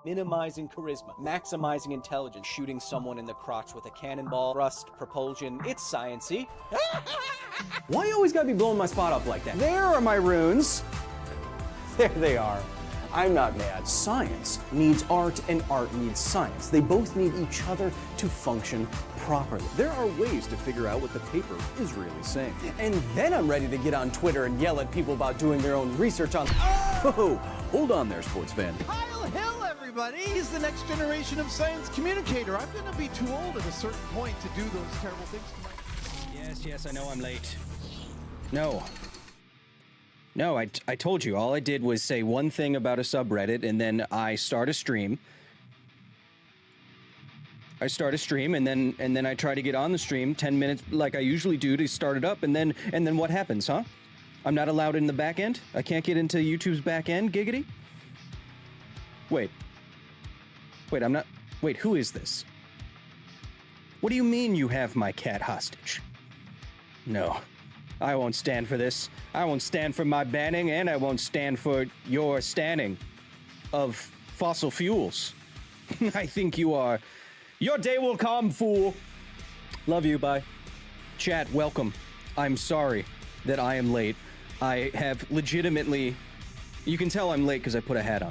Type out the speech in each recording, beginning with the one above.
minimizing charisma, maximizing intelligence, shooting someone in the crotch with a cannonball, thrust, propulsion. It's science-y. Why you always gotta be blowing my spot up like that? There are my runes. There they are. I'm not mad. Science needs art and art needs science. They both need each other to function properly. There are ways to figure out what the paper is really saying. And then I'm ready to get on Twitter and yell at people about doing their own research on... Whoa, hold on there, sports fan. Kyle Hill, everybody! He's the next generation of science communicator. I'm gonna be too old at a certain point to do those terrible things to my... Yes, I know I'm late. No, I told you. All I did was say one thing about a subreddit, and then I start a stream. And then I try to get on the stream 10 minutes like I usually do to start it up, and then what happens, huh? I'm not allowed in the back end? I can't get into YouTube's back end, giggity? Wait, I'm not... Wait, who is this? What do you mean you have my cat hostage? No. I won't stand for this. I won't stand for my banning, and I won't stand for your standing of fossil fuels. I think you are. Your day will come, fool. Love you, bye. Chat, welcome. I'm sorry that I am late. I have legitimately... You can tell I'm late because I put a hat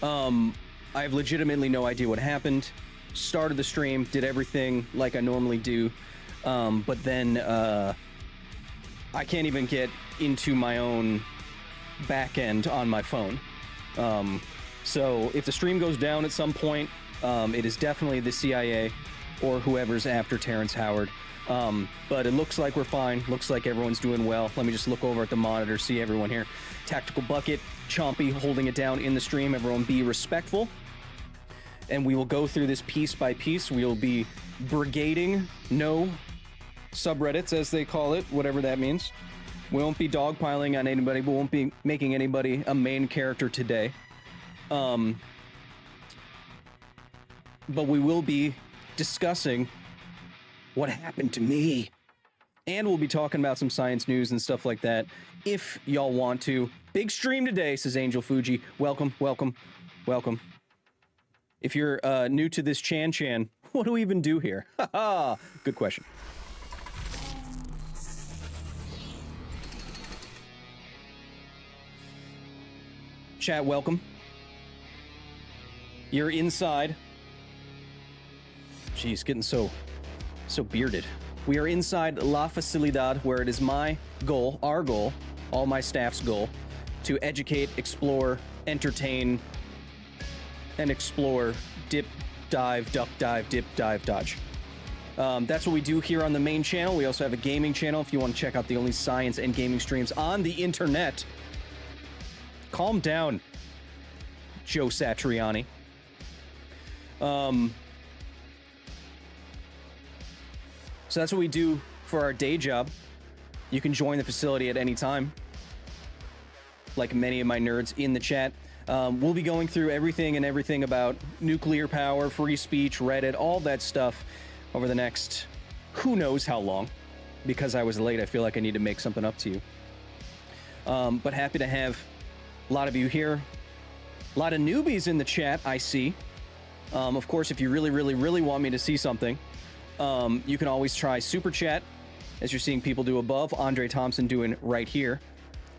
on. I have legitimately no idea what happened. Started the stream, did everything like I normally do, but then, I can't even get into my own back end on my phone. So if the stream goes down at some point, it is definitely the CIA or whoever's after Terrence Howard. But it looks like we're fine. Looks like everyone's doing well. Let me just look over at the monitor, see everyone here. Tactical Bucket, Chompy holding it down in the stream. Everyone be respectful. And we will go through this piece by piece. We will be brigading no subreddits, as they call it, whatever that means. We won't be dogpiling on anybody. We won't be making anybody a main character today. But we will be discussing what happened to me. And we'll be talking about some science news and stuff like that, if y'all want to. Big stream today, says Angel Fuji. Welcome. If you're new to this Chan, what do we even do here? Haha, good question. Chat, welcome. You're inside. Jeez, getting so bearded. We are inside La Facilidad, where it is my goal, our goal, all my staff's goal, to educate, explore, entertain, and explore, dip, dive, duck, dive, dip, dive, dodge. That's what we do here on the main channel. We also have a gaming channel if you want to check out the only science and gaming streams on the internet. Calm down, Joe Satriani. So that's what we do for our day job. You can join the facility at any time, like many of my nerds in the chat. We'll be going through everything about nuclear power, free speech, Reddit, all that stuff over the next who knows how long. Because I was late, I feel like I need to make something up to you. But happy to have a lot of you here. A lot of newbies in the chat, I see. Of course, if you really want me to see something, you can always try Super Chat, as you're seeing people do above. Andre Thompson doing right here.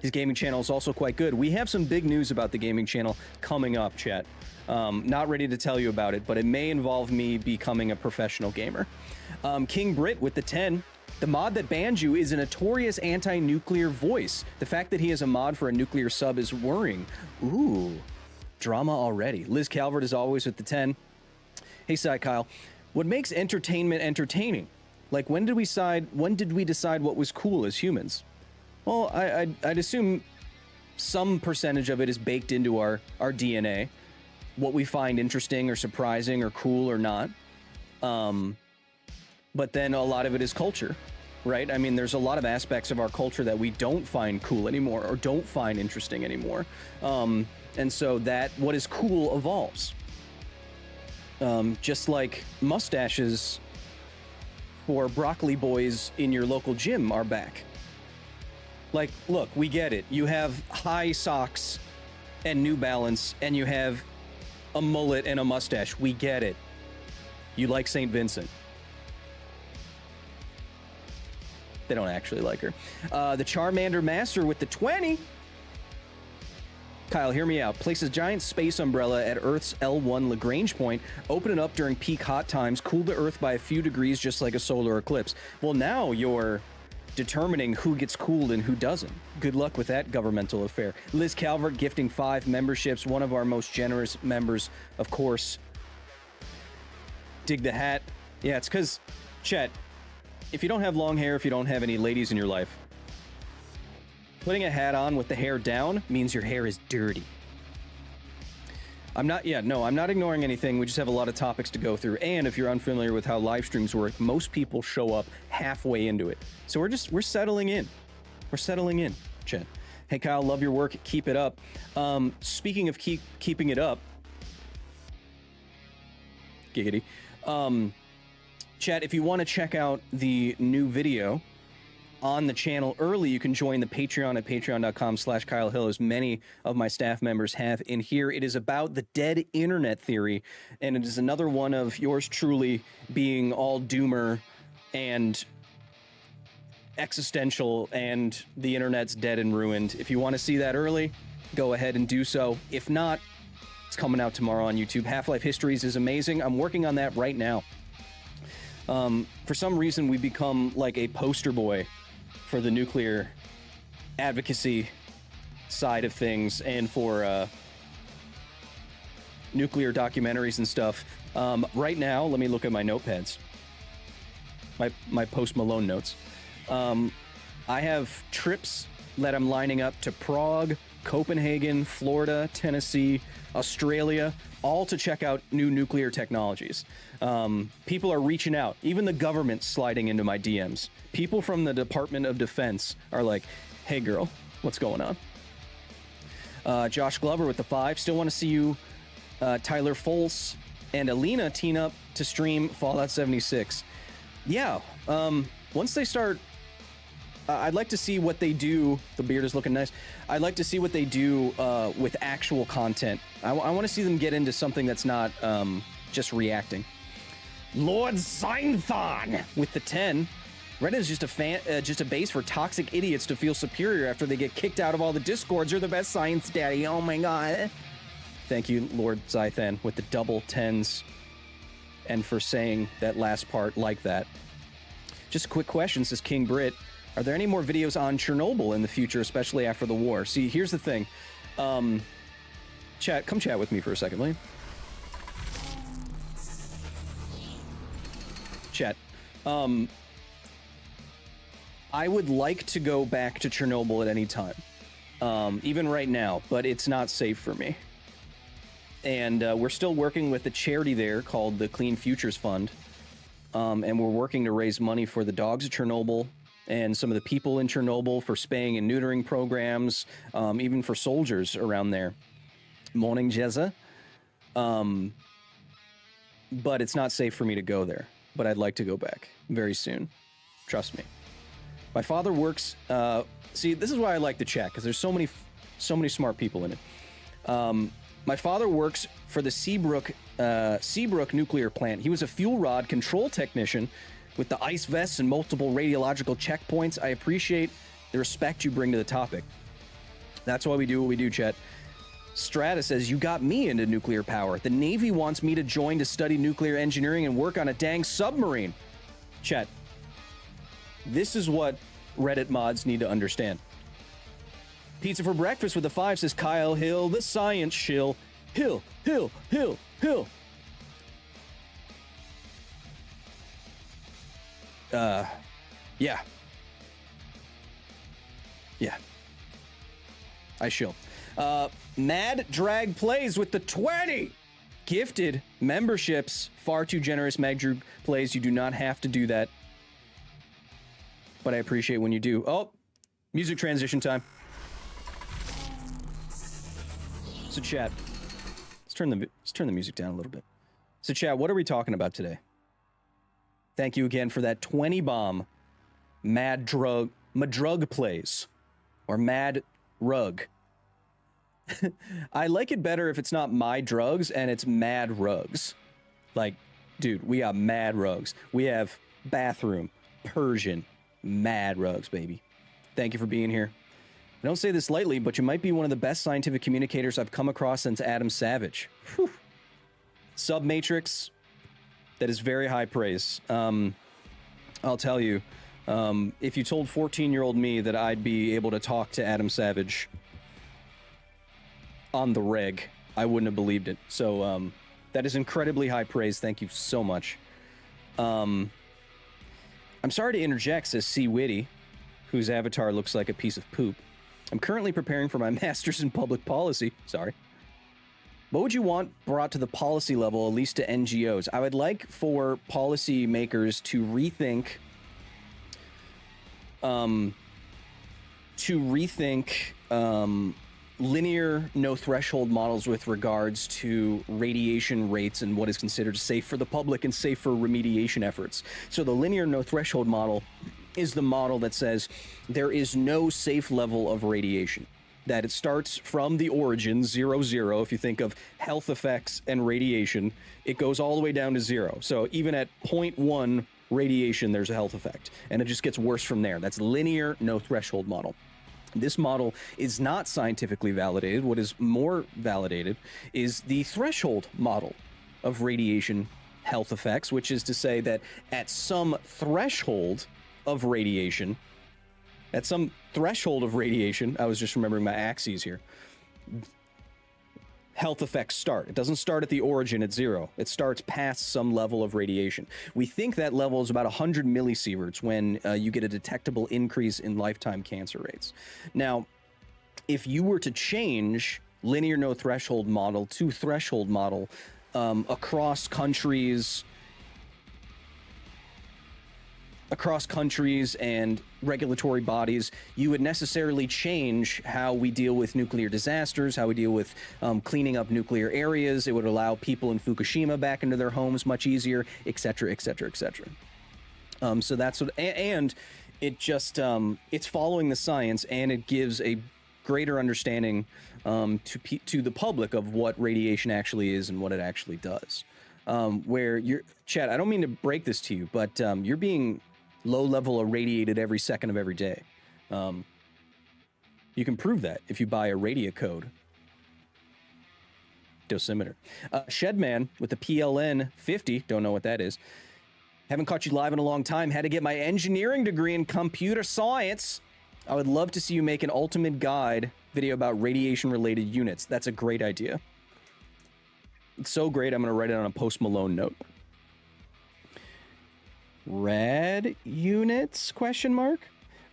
His gaming channel is also quite good. We have some big news about the gaming channel coming up, chat. Not ready to tell you about it, but it may involve me becoming a professional gamer. King Brit with the 10. The mod that banned you is a notorious anti-nuclear voice. The fact that he has a mod for a nuclear sub is worrying. Ooh, drama already. Liz Calvert is always with the 10. Hey, Cy Kyle. What makes entertainment entertaining? Like, when did we decide what was cool as humans? Well, I'd assume some percentage of it is baked into our DNA. What we find interesting or surprising or cool or not. But then a lot of it is culture, right? I mean, there's a lot of aspects of our culture that we don't find cool anymore or don't find interesting anymore. And so that what is cool evolves. Just like mustaches for broccoli boys in your local gym are back. Like, look, we get it. You have high socks and New Balance, and you have a mullet and a mustache. We get it. You like St. Vincent. They don't actually like her. The Charmander Master with the 20. Kyle, hear me out. Place a giant space umbrella at Earth's L1 Lagrange point, open it up during peak hot times, cool the Earth by a few degrees just like a solar eclipse. Well, now you're determining who gets cooled and who doesn't. Good luck with that governmental affair. Liz Calvert gifting 5 memberships, one of our most generous members, of course. Dig the hat. Yeah, it's because, Chet, if you don't have long hair, if you don't have any ladies in your life, putting a hat on with the hair down means your hair is dirty. I'm not ignoring anything. We just have a lot of topics to go through. And if you're unfamiliar with how live streams work, most people show up halfway into it. So we're settling in. We're settling in, Chet. Hey, Kyle, love your work. Keep it up. Speaking of keeping it up, giggity. Chat, if you want to check out the new video on the channel early, you can join the Patreon at patreon.com/Kyle Hill, as many of my staff members have in here. It is about the dead internet theory, and it is another one of yours truly being all doomer and existential and the internet's dead and ruined. If you want to see that early, go ahead and do so. If not, it's coming out tomorrow on YouTube. Half-Life Histories is amazing. I'm working on that right now. For some reason, we become like a poster boy for the nuclear advocacy side of things and for nuclear documentaries and stuff. Right now, let me look at my notepads. My Post Malone notes. I have trips that I'm lining up to Prague, Copenhagen, Florida, Tennessee, Australia, all to check out new nuclear technologies. People are reaching out. Even the government's sliding into my DMs. People from the Department of Defense are like, hey girl, what's going on? Josh Glover with the 5. Still want to see you, Tyler Foles and Alina team up to stream Fallout 76. Yeah, once they start, I'd like to see what they do. The beard is looking nice. I'd like to see what they do with actual content. I want to see them get into something that's not just reacting. Lord Seinthon with the 10. Reddit is just a base for toxic idiots to feel superior after they get kicked out of all the discords. You're the best science daddy. Oh my god. Thank you, Lord Zythan, with the double 10s and for saying that last part like that. Just a quick question, says King Brit. Are there any more videos on Chernobyl in the future, especially after the war? See, here's the thing. Come chat with me for a second, will you? Chat. I would like to go back to Chernobyl at any time, even right now, but it's not safe for me. And we're still working with a charity there called the Clean Futures Fund, and we're working to raise money for the dogs of Chernobyl and some of the people in Chernobyl for spaying and neutering programs, even for soldiers around there. Morning, Jezza. But it's not safe for me to go there, but I'd like to go back very soon. Trust me. My father works, see, this is why I like the chat, because there's so many smart people in it. My father works for the Seabrook nuclear plant. He was a fuel rod control technician with the ice vests and multiple radiological checkpoints. I appreciate the respect you bring to the topic. That's why we do what we do, Chet. Strata says, you got me into nuclear power. The Navy wants me to join to study nuclear engineering and work on a dang submarine. Chet, this is what Reddit mods need to understand. Pizza for breakfast with the 5 says, Kyle Hill, the science shill. Hill, Hill, Hill, Hill. Yeah. Yeah. I shill. Mad Drag Plays with the 20 gifted memberships. Far too generous, Mad Drag Plays. You do not have to do that, but I appreciate when you do. Oh, music transition time. So chat, let's turn the music down a little bit. So chat, what are we talking about today? Thank you again for that 20 bomb. Madrug Plays or Mad Rug. I like it better if it's not my drugs and it's mad rugs. Like, dude, we got mad rugs. We have bathroom, Persian, mad rugs, baby. Thank you for being here. I don't say this lightly, but you might be one of the best scientific communicators I've come across since Adam Savage. Whew. Submatrix, that is very high praise. I'll tell you, if you told 14-year-old me that I'd be able to talk to Adam Savage on the reg, I wouldn't have believed it. So that is incredibly high praise. Thank you so much. I'm sorry to interject, says C. Witty, whose avatar looks like a piece of poop. I'm currently preparing for my master's in public policy. Sorry. What would you want brought to the policy level, at least to NGOs? I would like for policy makers to rethink linear no threshold models with regards to radiation rates and what is considered safe for the public and safe for remediation efforts. So the linear no threshold model is the model that says there is no safe level of radiation, that it starts from the origin, 0, 0. If you think of health effects and radiation, it goes all the way down to 0. So even at 0.1 radiation, there's a health effect, and it just gets worse from there. That's linear no threshold model. This model is not scientifically validated. What is more validated is the threshold model of radiation health effects, which is to say that at some threshold of radiation, I was just remembering my axes here, health effects start. It doesn't start at the origin at 0. It starts past some level of radiation. We think that level is about 100 millisieverts when you get a detectable increase in lifetime cancer rates. Now, if you were to change linear no threshold model to threshold model across countries and regulatory bodies, you would necessarily change how we deal with nuclear disasters, how we deal with cleaning up nuclear areas. It would allow people in Fukushima back into their homes much easier, et cetera, et cetera, et cetera. So that's what, and it just, it's following the science, and it gives a greater understanding to the public of what radiation actually is and what it actually does. Where you're, Chad, I don't mean to break this to you, but you're being low-level irradiated every second of every day. You can prove that if you buy a Radiacode dosimeter. Shedman with the PLN 50, don't know what that is. Haven't caught you live in a long time. Had to get my engineering degree in computer science. I would love to see you make an ultimate guide video about radiation-related units. That's a great idea. It's so great, I'm going to write it on a Post Malone note. Rad units? Question mark.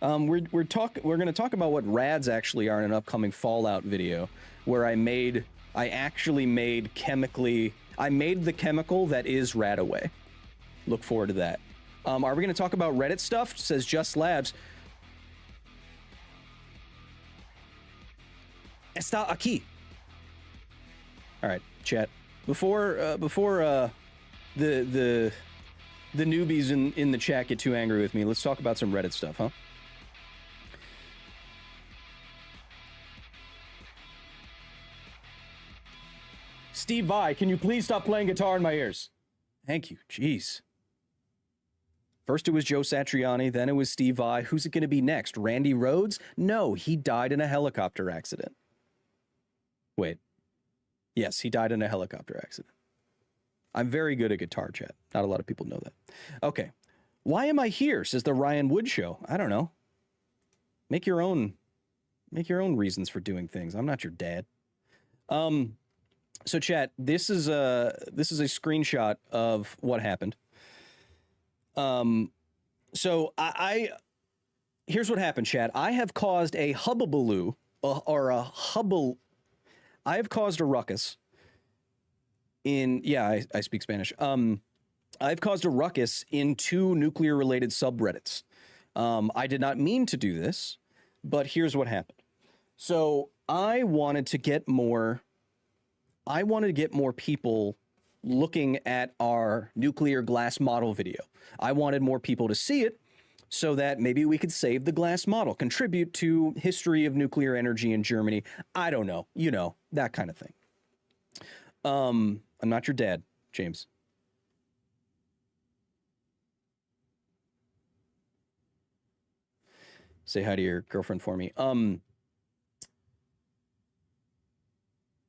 We're going to talk about what rads actually are in an upcoming Fallout video, where I made the chemical that is Radaway. Look forward to that. Are we going to talk about Reddit stuff? It says Just Labs. Está aquí. All right, chat. Before the newbies in the chat get too angry with me, let's talk about some Reddit stuff, huh? Steve Vai, can you please stop playing guitar in my ears? Thank you. Jeez. First it was Joe Satriani, then it was Steve Vai. Who's it going to be next? Randy Rhoads? No, he died in a helicopter accident. Wait. Yes, he died in a helicopter accident. I'm very good at guitar, chat. Not a lot of people know that. Okay. Why am I here, says the Ryan Wood Show. I don't know. Make your own reasons for doing things. I'm not your dad. So chat, this is a screenshot of what happened. So here's what happened, chat. I have caused a hubbubaloo, I have caused a ruckus I speak Spanish. I've caused a ruckus in 2 nuclear-related subreddits. I did not mean to do this, but here's what happened. So I wanted to get more people looking at our nuclear glass model video. I wanted more people to see it so that maybe we could save the glass model, contribute to history of nuclear energy in Germany. I don't know, you know, that kind of thing. I'm not your dad, James. Say hi to your girlfriend for me.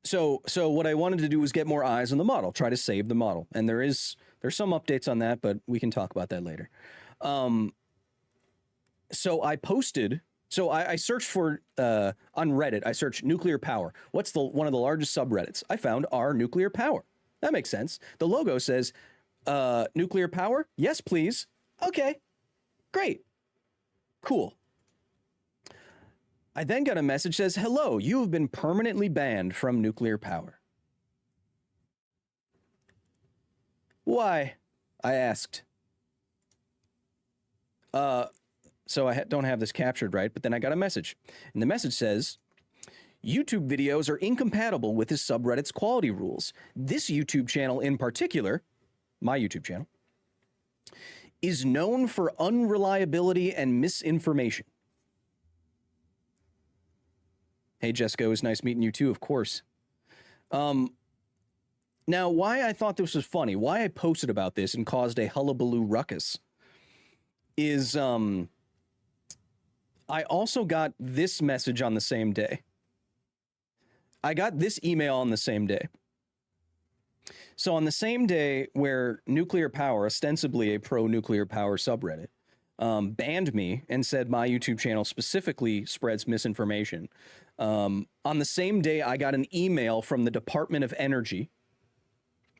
So what I wanted to do was get more eyes on the model, try to save the model. And there's some updates on that, but we can talk about that later. So I posted, I searched for, on Reddit, I searched nuclear power. What's one of the largest subreddits? I found our nuclear power. That makes sense. The logo says, nuclear power? Yes, please. Okay, great, cool. I then got a message that says, hello, you have been permanently banned from nuclear power. Why? I asked. So I don't have this captured right, but then I got a message. And the message says, YouTube videos are incompatible with this subreddit's quality rules. This YouTube channel in particular, my YouTube channel, is known for unreliability and misinformation. Hey, Jessica, it was nice meeting you too, of course. Now, why I thought this was funny, why I posted about this and caused a hullabaloo ruckus is I also got this message on the same day. I got this email on the same day. So on the same day where Nuclear Power, ostensibly a pro-nuclear power subreddit, banned me and said my YouTube channel specifically spreads misinformation, on the same day I got an email from the Department of Energy.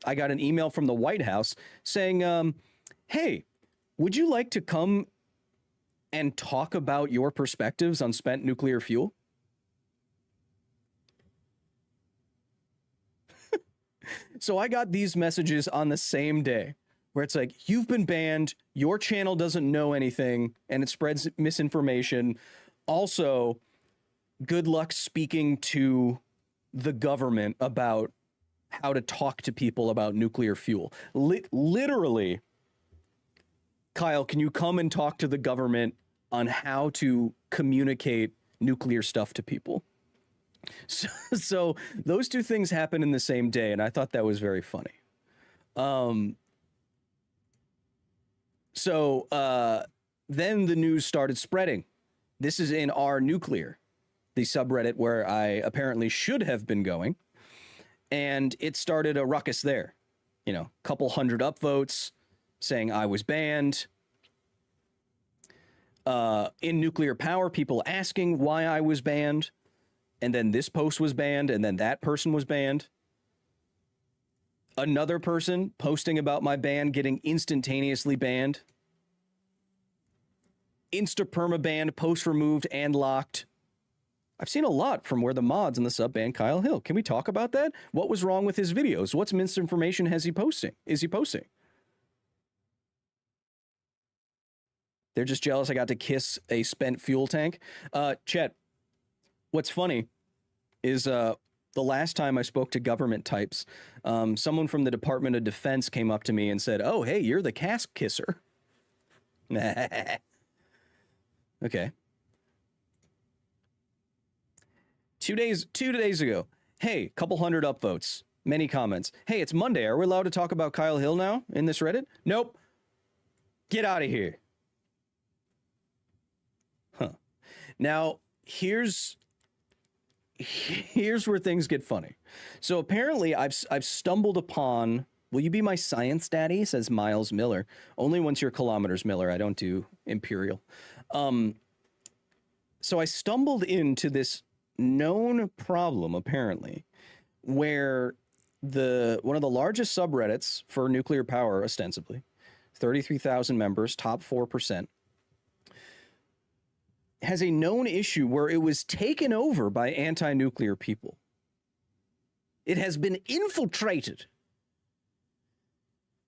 I got an email from the White House saying, hey, would you like to come and talk about your perspectives on spent nuclear fuel? So I got these messages on the same day where it's like, you've been banned, your channel doesn't know anything, and it spreads misinformation. Also, good luck speaking to the government about how to talk to people about nuclear fuel. Literally, Kyle, can you come and talk to the government on how to communicate nuclear stuff to people? So those two things happen in the same day, and I thought that was very funny. Then the news started spreading. This is in our nuclear, the subreddit where I apparently should have been going. And it started a ruckus there. You know, a couple hundred upvotes saying I was banned. In nuclear power, people asking why I was banned. And then this post was banned, and then that person was banned. Another person posting about my ban getting instantaneously banned. Insta-perma-banned, post removed and locked. I've seen a lot from where the mods in the sub banned Kyle Hill. Can we talk about that? What was wrong with his videos? What's misinformation is he posting? They're just jealous I got to kiss a spent fuel tank. Chet, what's funny is the last time I spoke to government types, someone from the Department of Defense came up to me and said, oh, hey, you're the cask kisser. Okay. 2 days ago, hey, couple hundred upvotes, many comments. Hey, it's Monday. Are we allowed to talk about Kyle Hill now in this Reddit? Nope. Get out of here. Huh. Now, here's where things get funny. So apparently I've stumbled upon, will you be my science daddy? Says Miles Miller. Only once you're kilometers Miller. I don't do imperial. So I stumbled into this known problem apparently where one of the largest subreddits for nuclear power, ostensibly 33,000 members, top 4%, has a known issue where it was taken over by anti-nuclear people. It has been infiltrated.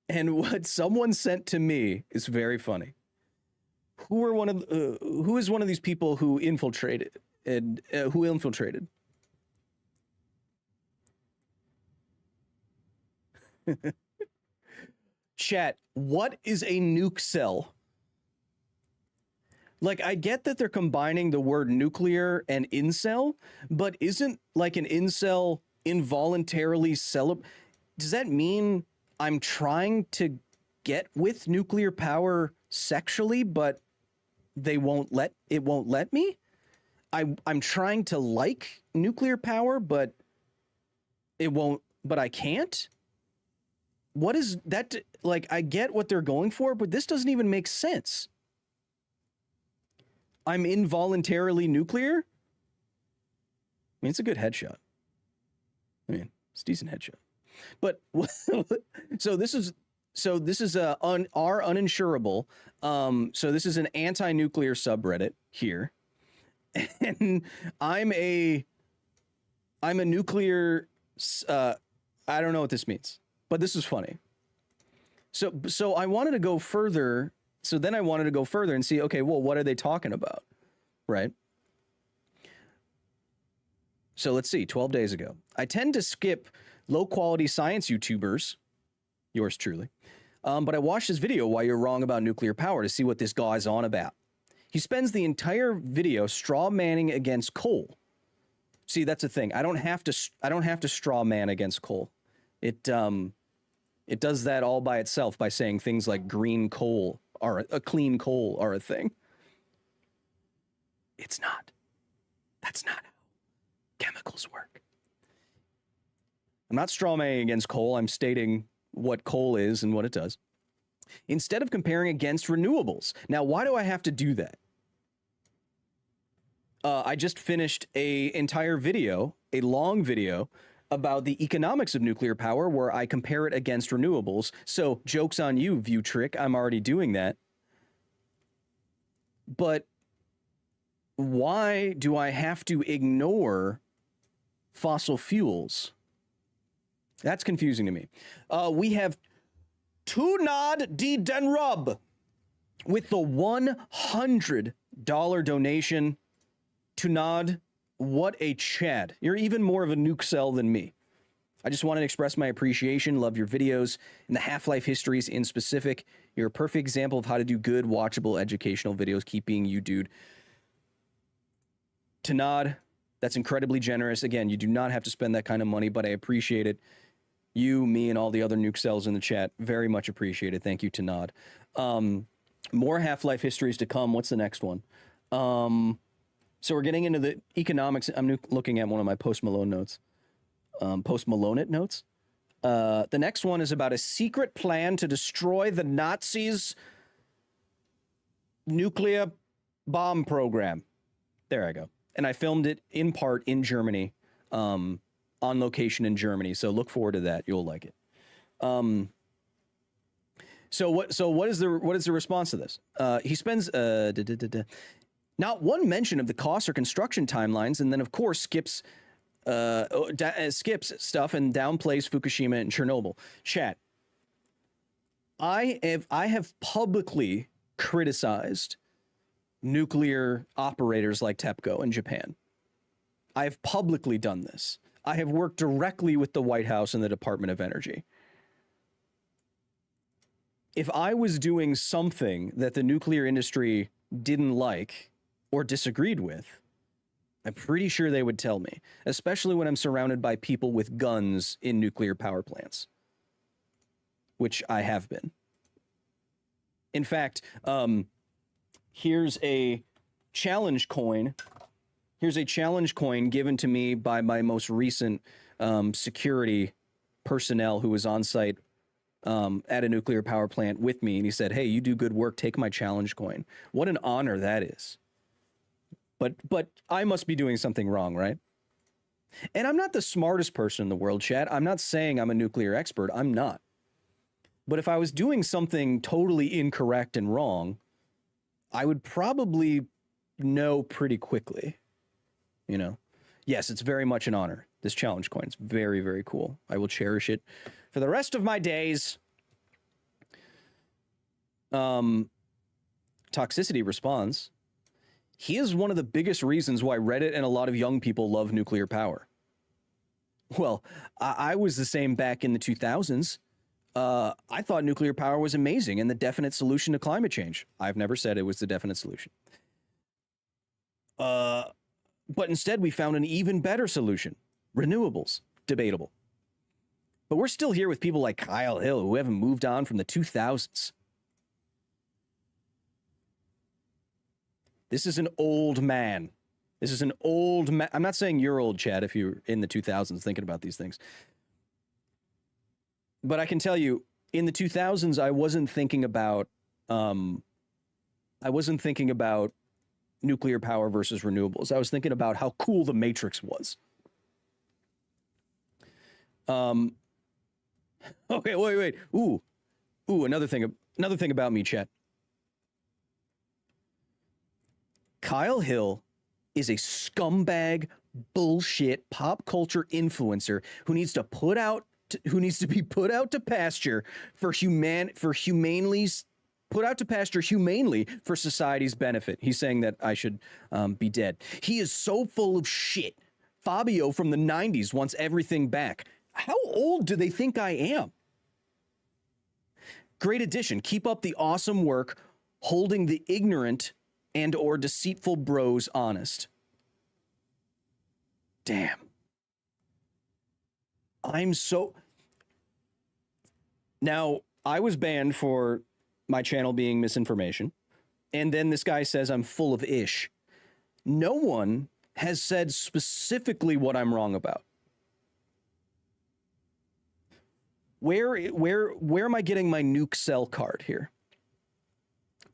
And what someone sent to me is very funny. Who is one of these people who infiltrated? Who infiltrated? Chat, what is a nuke cell? Like, I get that they're combining the word nuclear and incel, but isn't like an incel involuntarily does that mean I'm trying to get with nuclear power sexually, but it won't let me? I'm trying to like nuclear power, but I can't? What is that? Like, I get what they're going for, but this doesn't even make sense. I'm involuntarily nuclear? I mean, it's a good headshot. I mean, it's a decent headshot. But so this is our Uninsurable. So this is an anti-nuclear subreddit here. And I'm a nuclear I don't know what this means, but this is funny. So I wanted to go further. So then I wanted to go further and see, okay, well, what are they talking about? Right? So let's see, 12 days ago. I tend to skip low-quality science YouTubers, yours truly, but I watched this video, Why You're Wrong About Nuclear Power, to see what this guy's on about. He spends the entire video straw manning against coal. See, that's the thing. I don't have to straw man against coal. It does that all by itself by saying things like green coal or a clean coal are a thing. It's not. That's not how chemicals work. I'm not straw manning against coal. I'm stating what coal is and what it does. Instead of comparing against renewables. Now, why do I have to do that? I just finished an entire video, a long video, about the economics of nuclear power where I compare it against renewables. So, joke's on you, View Trick. I'm already doing that. But why do I have to ignore fossil fuels? That's confusing to me. We have Tunad D. Denrub with the $100 donation. Tunad, what a Chad. You're even more of a nuke cell than me. I just wanted to express my appreciation, love your videos, and the Half-Life histories in specific. You're a perfect example of how to do good, watchable, educational videos. Keep being you, dude. Tunad, that's incredibly generous. Again, you do not have to spend that kind of money, but I appreciate it. You, me, and all the other nuke cells in the chat, very much appreciated. Thank you, Tunad. More Half-Life histories to come. What's the next one? So we're getting into the economics. I'm looking at one of my Post Malone notes. Post Malone notes. The next one is about a secret plan to destroy the Nazis' nuclear bomb program. There I go. And I filmed it in part in Germany, on location in Germany. So look forward to that. You'll like it. So what is the response to this? He spends not one mention of the costs or construction timelines, and then of course skips stuff and downplays Fukushima and Chernobyl. Chat. I have publicly criticized nuclear operators like TEPCO in Japan. I have publicly done this. I have worked directly with the White House and the Department of Energy. If I was doing something that the nuclear industry didn't like or disagreed with, I'm pretty sure they would tell me, especially when I'm surrounded by people with guns in nuclear power plants, which I have been. In fact, here's a challenge coin. Here's a challenge coin given to me by my most recent security personnel who was on site at a nuclear power plant with me. And he said, hey, you do good work. Take my challenge coin. What an honor that is. But I must be doing something wrong, right? And I'm not the smartest person in the world, chat. I'm not saying I'm a nuclear expert. I'm not. But if I was doing something totally incorrect and wrong, I would probably know pretty quickly, you know? Yes, it's very much an honor. This challenge coin is very, very cool. I will cherish it for the rest of my days. Toxicity responds. He is one of the biggest reasons why Reddit and a lot of young people love nuclear power. Well, I was the same back in the 2000s. I thought nuclear power was amazing and the definite solution to climate change. I've never said it was the definite solution. But instead, we found an even better solution. Renewables. Debatable. But we're still here with people like Kyle Hill, who haven't moved on from the 2000s. This is an old man. This is an old man. I'm not saying you're old, Chad, if you're in the 2000s thinking about these things. But I can tell you, in the 2000s, I wasn't thinking about nuclear power versus renewables. I was thinking about how cool the Matrix was. Okay, wait. Ooh, another thing about me, chat. Kyle Hill is a scumbag, bullshit pop culture influencer who needs to be put out to pasture humanely for society's benefit. He's saying that I should be dead. He is so full of shit. Fabio from the 90s wants everything back. How old do they think I am? Great addition. Keep up the awesome work holding the ignorant and or deceitful bros honest. Damn. Now, I was banned for my channel being misinformation, and then this guy says I'm full of ish. No one has said specifically what I'm wrong about. Where am I getting my nuke cell card here?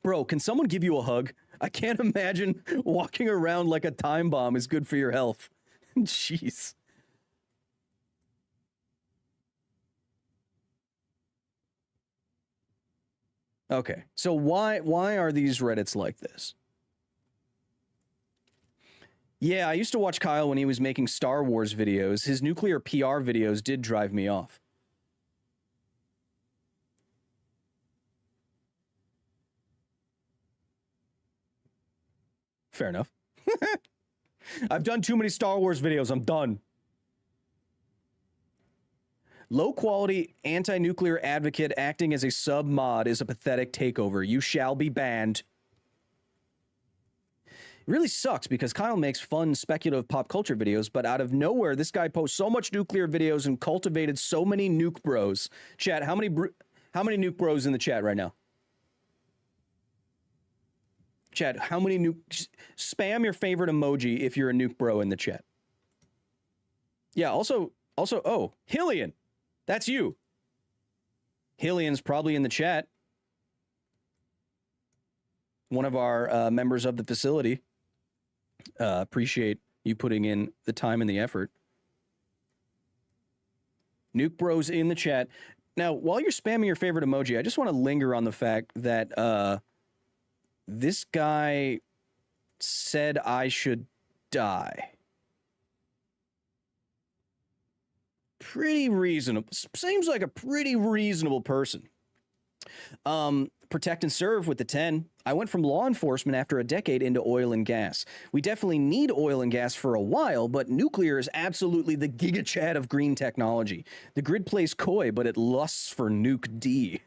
Bro, can someone give you a hug? I can't imagine walking around like a time bomb is good for your health. Jeez. Okay, so why are these Reddits like this? Yeah, I used to watch Kyle when he was making Star Wars videos. His nuclear PR videos did drive me off. Fair enough. I've done too many Star Wars videos. I'm done. Low-quality anti-nuclear advocate acting as a sub-mod is a pathetic takeover. You shall be banned. It really sucks because Kyle makes fun, speculative pop culture videos, but out of nowhere, this guy posts so much nuclear videos and cultivated so many nuke bros. Chat, how many nuke bros in the chat right now? Chat, how many nuke... Spam your favorite emoji if you're a nuke bro in the chat. Yeah, also, oh, Hillian. That's you. Hillian's probably in the chat. One of our members of the facility. Appreciate you putting in the time and the effort. Nuke Bros in the chat. Now, while you're spamming your favorite emoji, I just want to linger on the fact that this guy said I should die. Pretty reasonable. Seems like a pretty reasonable person. Protect and serve with the 10. I went from law enforcement after a decade into oil and gas. We definitely need oil and gas for a while, but nuclear is absolutely the giga chat of green technology. The grid plays coy, but it lusts for nuke D.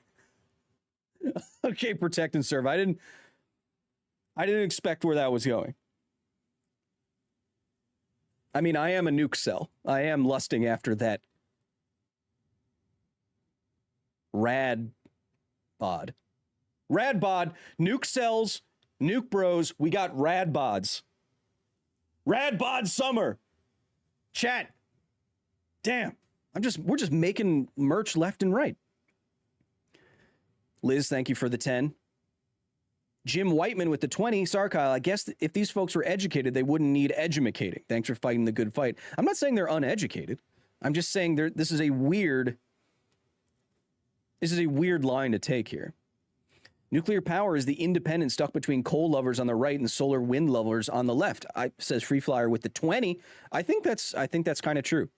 Okay, protect and serve. I didn't expect where that was going. I mean, I am a nuke cell. I am lusting after that rad bod. Rad bod, nuke cells, nuke bros, we got rad bods. Rad bod summer. Chat. Damn. We're just making merch left and right. Liz, thank you for the 10. Jim Whiteman with the 20. Sorry, Kyle. I guess if these folks were educated, they wouldn't need edumacating. Thanks for fighting the good fight. I'm not saying they're uneducated. I'm just saying this is a weird line to take here. Nuclear power is the independent stuck between coal lovers on the right and solar wind lovers on the left. Says Free Flyer with the 20. I think that's kind of true.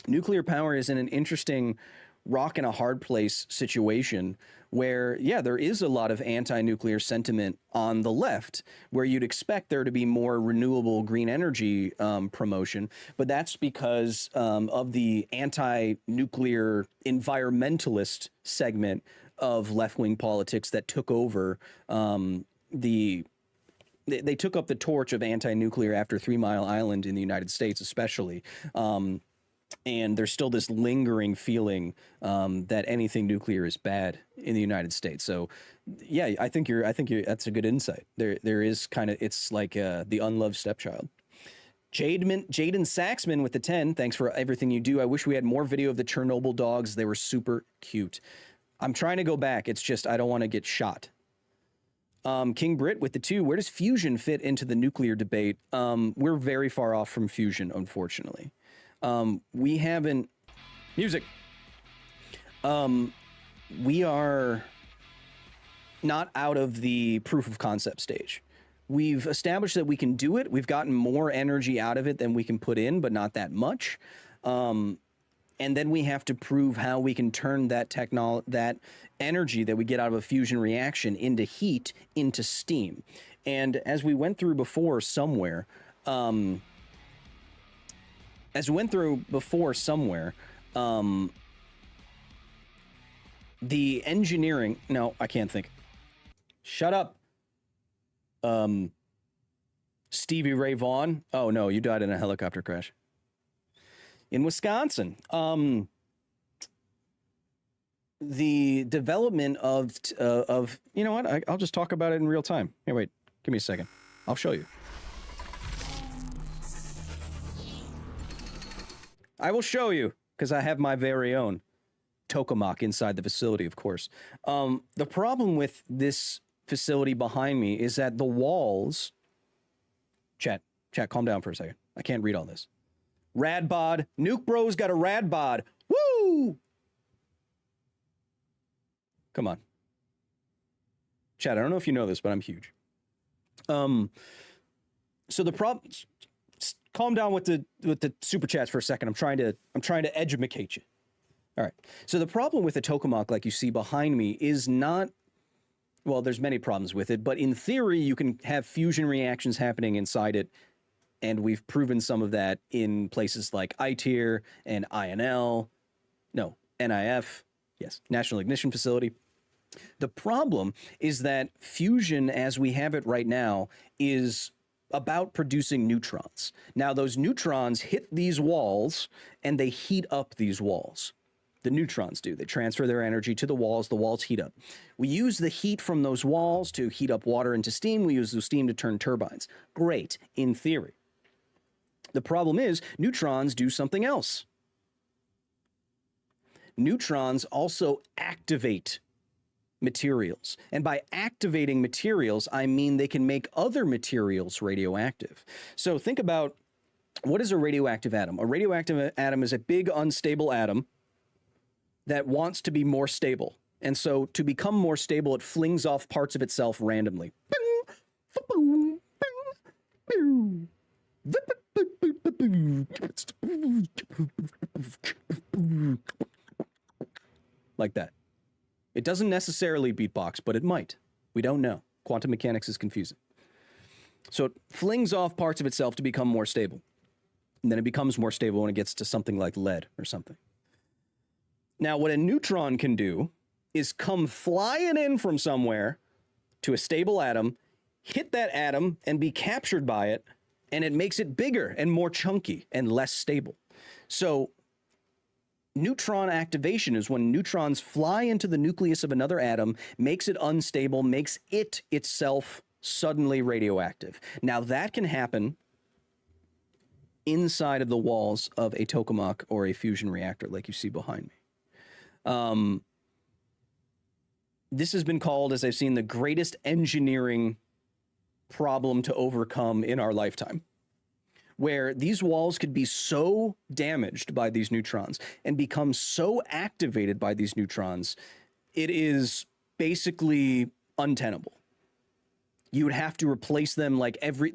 Nuclear power is in an interesting rock and a hard place situation where, yeah, there is a lot of anti-nuclear sentiment on the left where you'd expect there to be more renewable green energy promotion, but that's because of the anti-nuclear environmentalist segment of left-wing politics that took over the they took up the torch of anti-nuclear after 3 Mile Island in the United States, especially. And there's still this lingering feeling that anything nuclear is bad in the United States. So, yeah, I think that's a good insight. There is kind of, it's like the unloved stepchild. Jaden Saxman with the 10. Thanks for everything you do. I wish we had more video of the Chernobyl dogs. They were super cute. I'm trying to go back. It's just I don't want to get shot. King Brit with the 2. Where does fusion fit into the nuclear debate? We're very far off from fusion, unfortunately. We haven't... Music. We are not out of the proof of concept stage. We've established that we can do it. We've gotten more energy out of it than we can put in, but not that much. And then we have to prove how we can turn that energy that we get out of a fusion reaction into heat, into steam. And as we went through before somewhere, the engineering... No, I can't think. Shut up. Stevie Ray Vaughan. Oh, no, you died in a helicopter crash. In Wisconsin. The development of you know what? I'll just talk about it in real time. Here, wait. Give me a second. I'll show you. I will show you, because I have my very own tokamak inside the facility, of course. The problem with this facility behind me is that the walls... Chat, calm down for a second. I can't read all this. Rad bod. Nuke Bro's got a rad bod. Woo! Come on. Chat, I don't know if you know this, but I'm huge. So the problem... Calm down with the super chats for a second. I'm trying to educate you. All right. So the problem with the tokamak, like you see behind me, is not... Well, there's many problems with it, but in theory, you can have fusion reactions happening inside it, and we've proven some of that in places like ITIR and INL. No, NIF. Yes, National Ignition Facility. The problem is that fusion, as we have it right now, is about producing neutrons. Now, those neutrons hit these walls, and they heat up these walls. The neutrons do. They transfer their energy to the walls heat up. We use the heat from those walls to heat up water into steam. We use the steam to turn turbines. Great, in theory. The problem is, neutrons do something else. Neutrons also activate materials. And by activating materials, I mean they can make other materials radioactive. So think about, what is a radioactive atom? A radioactive atom is a big unstable atom that wants to be more stable. And so to become more stable, it flings off parts of itself randomly. Like that. It doesn't necessarily beatbox, but it might. We don't know. Quantum mechanics is confusing. So it flings off parts of itself to become more stable. And then it becomes more stable when it gets to something like lead or something. Now, what a neutron can do is come flying in from somewhere to a stable atom, hit that atom, and be captured by it, and it makes it bigger and more chunky and less stable. So neutron activation is when neutrons fly into the nucleus of another atom, makes it unstable, makes it itself suddenly radioactive. Now, that can happen inside of the walls of a tokamak or a fusion reactor, like you see behind me. This has been called, as I've seen, the greatest engineering problem to overcome in our lifetime, where these walls could be so damaged by these neutrons and become so activated by these neutrons, it is basically untenable. You would have to replace them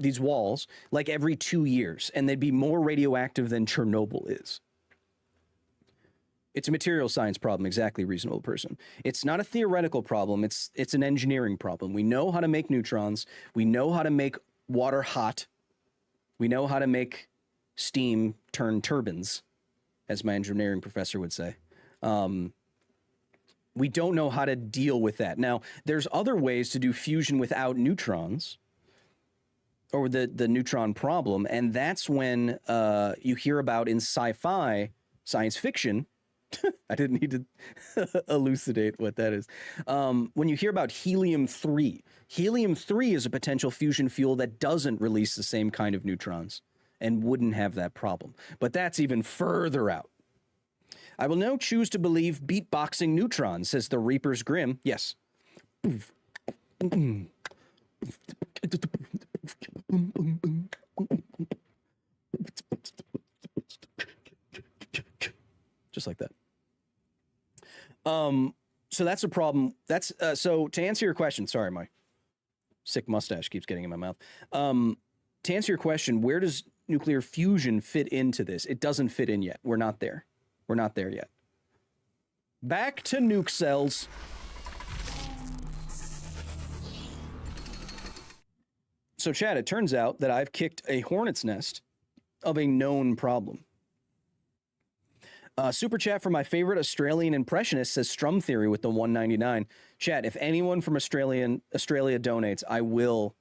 these walls every 2 years, and they'd be more radioactive than Chernobyl is. It's a material science problem, exactly, reasonable person. It's not a theoretical problem, it's an engineering problem. We know how to make neutrons, we know how to make water hot, we know how to make steam turn turbines, as my engineering professor would say. We don't know how to deal with that. Now, there's other ways to do fusion without neutrons, or the neutron problem, and that's when you hear about in sci-fi, science fiction. I didn't need to elucidate what that is. When you hear about helium-3, helium-3 is a potential fusion fuel that doesn't release the same kind of neutrons and wouldn't have that problem. But that's even further out. I will now choose to believe beatboxing neutrons, says the Reaper's Grim. Yes. Just like that. So that's a problem. That's so to answer your question, sorry, my sick mustache keeps getting in my mouth. To answer your question, where does nuclear fusion fit into this? It doesn't fit in yet. We're not there. We're not there yet. Back to nuke cells. So, Chad, it turns out that I've kicked a hornet's nest of a known problem. Super chat for my favorite Australian impressionist says Strum Theory with the 199. Chat, if anyone from Australia donates, I will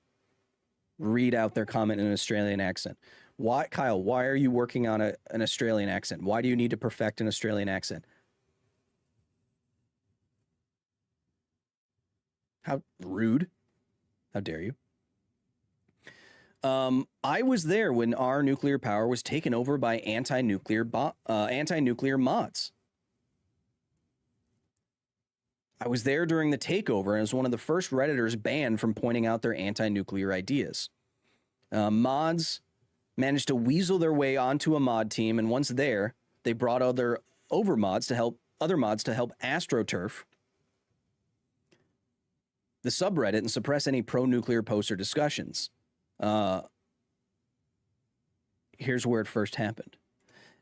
read out their comment in an Australian accent. Why, Kyle, why are you working on an Australian accent? Why do you need to perfect an Australian accent? How rude. How dare you? I was there when our nuclear power was taken over by anti-nuclear mods. I was there during the takeover and was one of the first Redditors banned from pointing out their anti-nuclear ideas. Mods managed to weasel their way onto a mod team, and once there, they brought other mods to help AstroTurf the subreddit and suppress any pro-nuclear posts or discussions. Here's where it first happened.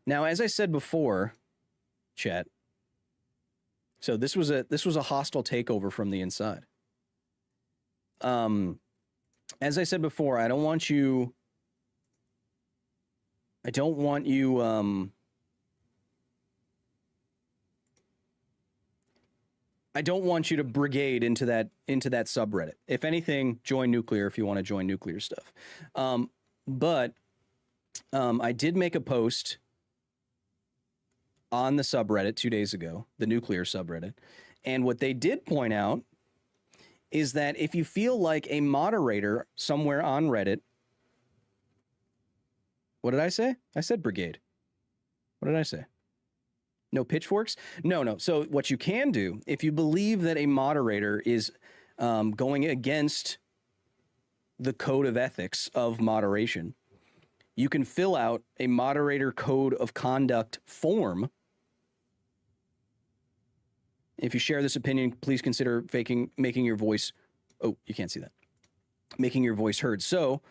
Now, as I said before, chat, so this was a hostile takeover from the inside. As I said before, I don't want you to brigade into that subreddit. If anything, join nuclear if you want to join nuclear stuff. But I did make a post on the subreddit 2 days ago, the nuclear subreddit. And what they did point out is that if you feel like a moderator somewhere on Reddit, what did I say? I said brigade. What did I say? No pitchforks? No. So what you can do, if you believe that a moderator is going against the code of ethics of moderation, you can fill out a moderator code of conduct form. If you share this opinion, please consider making your voice. Oh, you can't see that. Making your voice heard. So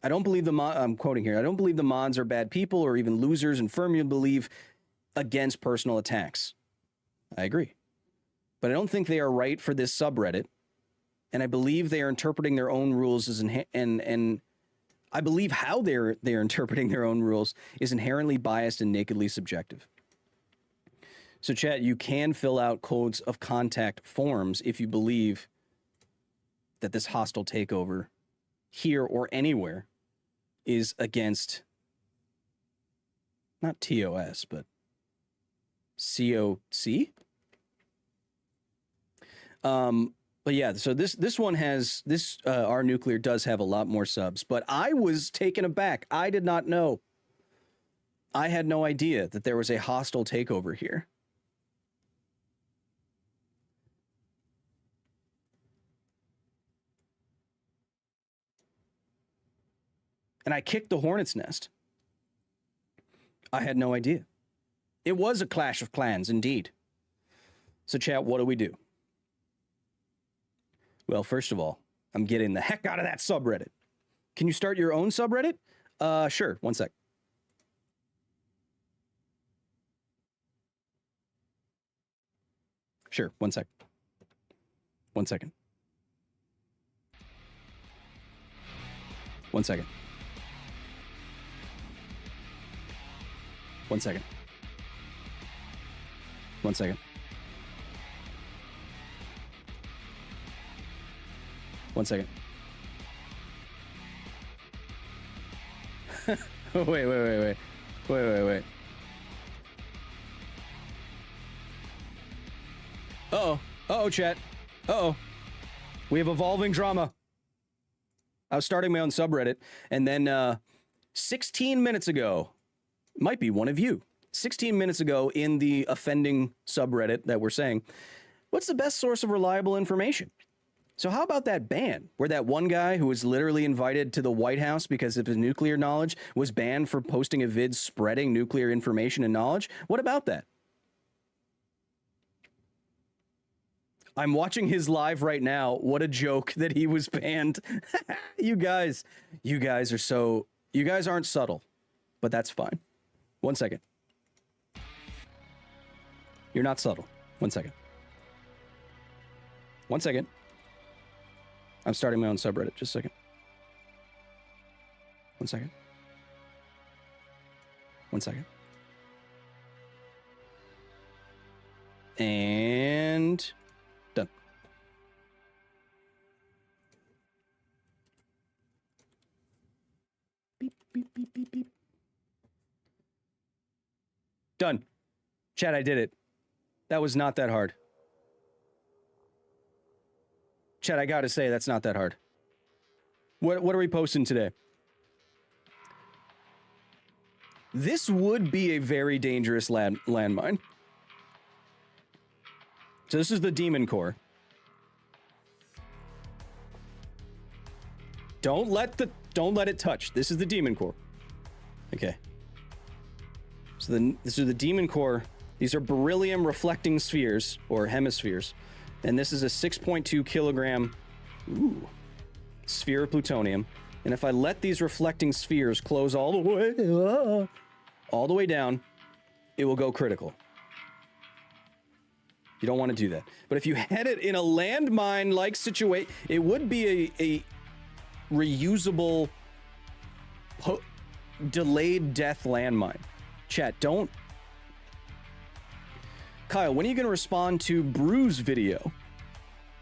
I don't believe I'm quoting here. I don't believe the mods are bad people or even losers and firmly believe against personal attacks. I agree. But I don't think they are right for this subreddit. And I believe they are interpreting their own rules and I believe how they're interpreting their own rules is inherently biased and nakedly subjective. So chat, you can fill out codes of contact forms if you believe that this hostile takeover here or anywhere is against not TOS, but COC. But yeah, so this one has our nuclear does have a lot more subs, but I was taken aback. I did not know. I had no idea that there was a hostile takeover here. And I kicked the hornet's nest. I had no idea. It was a clash of clans, indeed. So chat, what do we do? Well, first of all, I'm getting the heck out of that subreddit. Can you start your own subreddit? Sure, one sec. Sure, one sec. 1 second. 1 second. 1 second. 1 second. 1 second. Wait. Uh-oh, chat. Uh-oh. We have evolving drama. I was starting my own subreddit, and then 16 minutes ago, might be one of you, 16 minutes ago in the offending subreddit that we're saying, what's the best source of reliable information? So how about that ban, where that one guy who was literally invited to the White House because of his nuclear knowledge was banned for posting a vid spreading nuclear information and knowledge? What about that? I'm watching his live right now. What a joke that he was banned. You guys are so, you guys aren't subtle, but that's fine. 1 second. You're not subtle. 1 second. 1 second. I'm starting my own subreddit. Just a second. 1 second. 1 second. And done. Beep, beep, beep, beep, beep. Done. Chat, I did it. That was not that hard. Chat, I gotta say, that's not that hard. What are we posting today? This would be a very dangerous landmine. So this is the Demon Core. Don't let it touch. This is the Demon Core. Okay. So this is the Demon Core. These are beryllium reflecting spheres or hemispheres. And this is a 6.2 kilogram sphere of plutonium. And if I let these reflecting spheres close all the way down, it will go critical. You don't want to do that. But if you had it in a landmine-like situation, it would be a reusable delayed death landmine. Chat, don't... Kyle, when are you going to respond to Brew's video?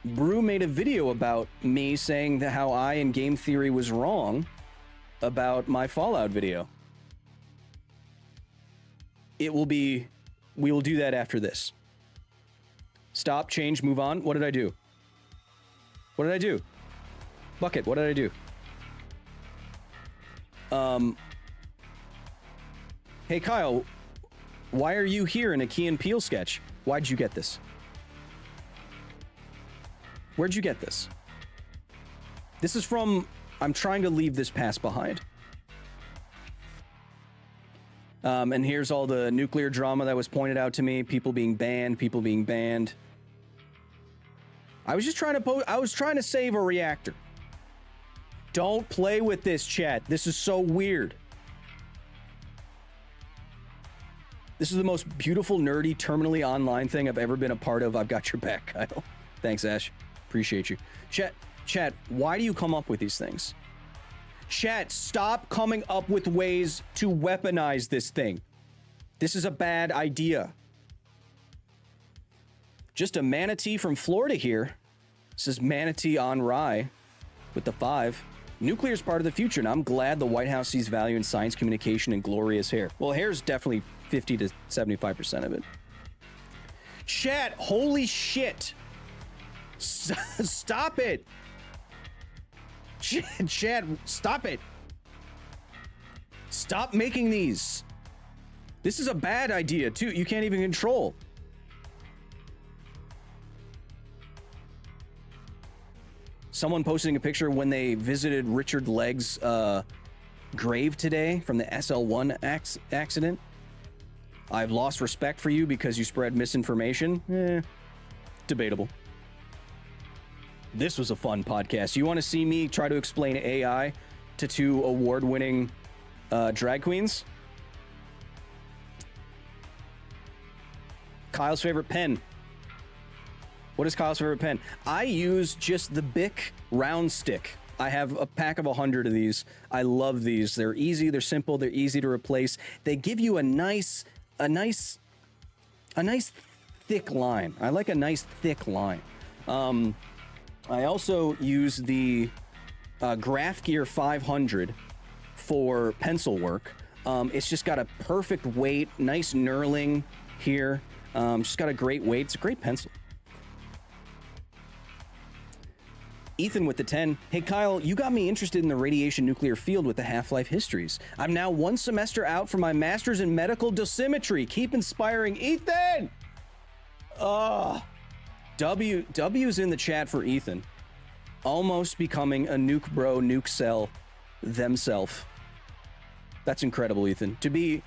Brew made a video about me saying that how I in game theory was wrong about my Fallout video. We will do that after this. Stop, change, move on. What did I do? What did I do? Bucket, what did I do? Hey Kyle, why are you here in a Key and Peele sketch? Why'd you get this? Where'd you get this? This is from I'm trying to leave this past behind. And here's all the nuclear drama that was pointed out to me. People being banned. I was just trying to I was trying to save a reactor. Don't play with this, chat. This is so weird. This is the most beautiful, nerdy, terminally online thing I've ever been a part of. I've got your back, Kyle. Thanks, Ash. Appreciate you. Chat, why do you come up with these things? Chat, stop coming up with ways to weaponize this thing. This is a bad idea. Just a manatee from Florida here. This is Manatee on Rye with the 5. Nuclear is part of the future, and I'm glad the White House sees value in science communication and glorious hair. Well, hair is definitely 50 to 75% of it. Chat, holy shit. Stop it. Chat, stop it. Stop making these. This is a bad idea, too. You can't even control. Someone posting a picture when they visited Richard Legg's grave today from the SL1 accident. I've lost respect for you because you spread misinformation. Debatable. This was a fun podcast. You want to see me try to explain AI to 2 award-winning drag queens? Kyle's favorite pen. What is Kyle's favorite pen? I use just the Bic round stick. I have a pack of 100 of these. I love these. They're easy, they're simple, they're easy to replace. They give you a nice thick line. I like a nice thick line. I also use the Graph Gear 500 for pencil work. It's just got a perfect weight, nice knurling here. Just got a great weight. It's a great pencil. Ethan with the 10. Hey, Kyle, you got me interested in the radiation nuclear field with the Half-Life histories. I'm now 1 semester out from my master's in medical dosimetry. Keep inspiring, Ethan! W's in the chat for Ethan. Almost becoming a nuke bro, nuke cell themself. That's incredible, Ethan. To be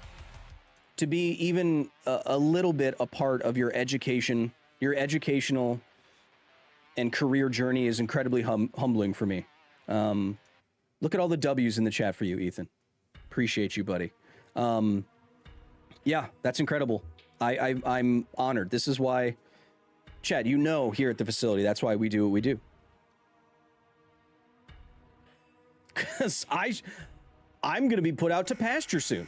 even a little bit a part of your education, your educational and career journey is incredibly humbling for me. Look at all the W's in the chat for you, Ethan. Appreciate you, buddy. Yeah, that's incredible. I'm honored. This is why, Chad, you know, here at the facility, that's why we do what we do. Because I'm going to be put out to pasture soon.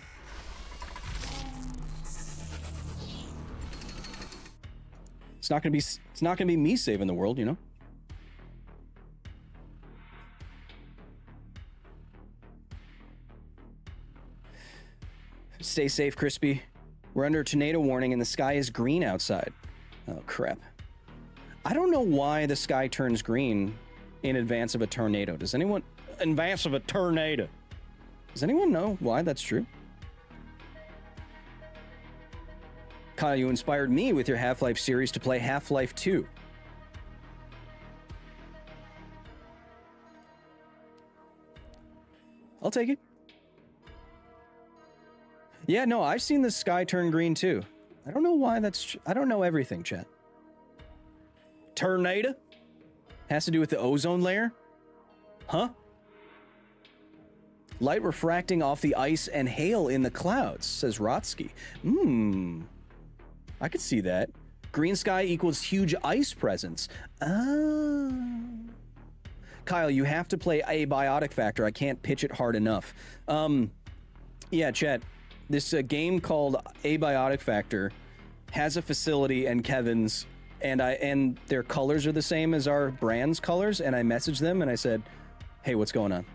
It's not going to be me saving the world, you know? Stay safe, Crispy. We're under a tornado warning and the sky is green outside. Oh, crap. I don't know why the sky turns green in advance of a tornado. Does anyone... In advance of a tornado. Does anyone know why that's true? Kyle, you inspired me with your Half-Life series to play Half-Life 2. I'll take it. Yeah, no, I've seen the sky turn green too. I don't know why that's... I don't know everything, chat. Tornado? Has to do with the ozone layer? Huh? Light refracting off the ice and hail in the clouds, says Rotsky. I could see that. Green sky equals huge ice presence. Oh. Kyle, you have to play Abiotic Factor. I can't pitch it hard enough. Yeah, chat. This game called Abiotic Factor has a facility and Kevin's, and their colors are the same as our brand's colors, and I messaged them and I said, hey, what's going on?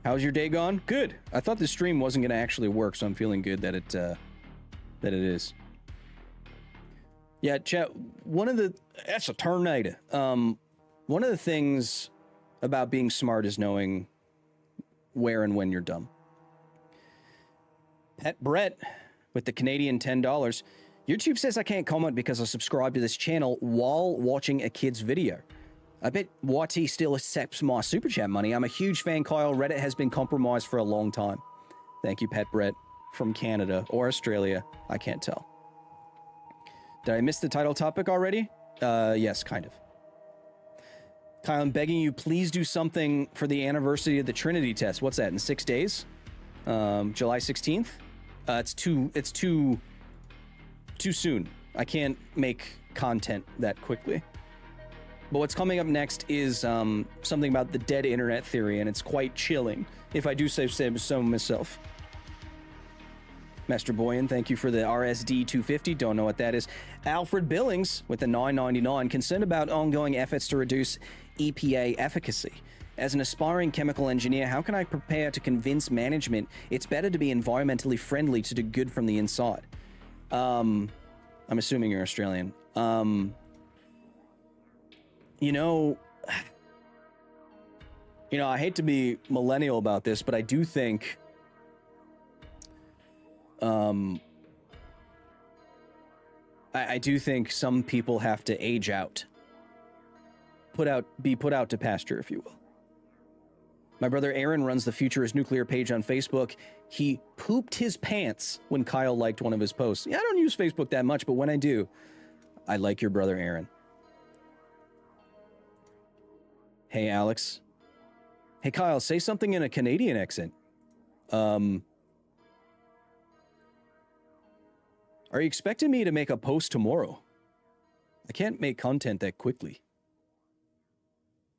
How's your day gone? Good. I thought the stream wasn't going to actually work, so I'm feeling good that it is. Yeah, chat, that's a tornado. One of the things about being smart is knowing where and when you're dumb. Pet Brett with the Canadian $10. YouTube says I can't comment because I subscribe to this channel while watching a kid's video. I bet YT still accepts my super chat money. I'm a huge fan, Kyle. Reddit has been compromised for a long time. Thank you, Pet Brett, from Canada or Australia. I can't tell. Did I miss the title topic already? Yes, kind of. Kyle, I'm begging you, please do something for the anniversary of the Trinity test. What's that, in 6 days? July 16th? It's too soon. I can't make content that quickly. But what's coming up next is something about the dead internet theory, and it's quite chilling, if I do say so myself. Master Boyan, thank you for the RSD 250. Don't know what that is. Alfred Billings with the $9.99. Concerned about ongoing efforts to reduce EPA efficacy. As an aspiring chemical engineer, how can I prepare to convince management it's better to be environmentally friendly to do good from the inside? I'm assuming you're Australian. You know, I hate to be millennial about this, but I do think I do think some people have to age out. Be put out to pasture, if you will. My brother Aaron runs the Future is Nuclear page on Facebook. He pooped his pants when Kyle liked one of his posts. Yeah, I don't use Facebook that much, but when I do, I like your brother Aaron. Hey, Alex. Hey, Kyle, say something in a Canadian accent. Are you expecting me to make a post tomorrow? I can't make content that quickly.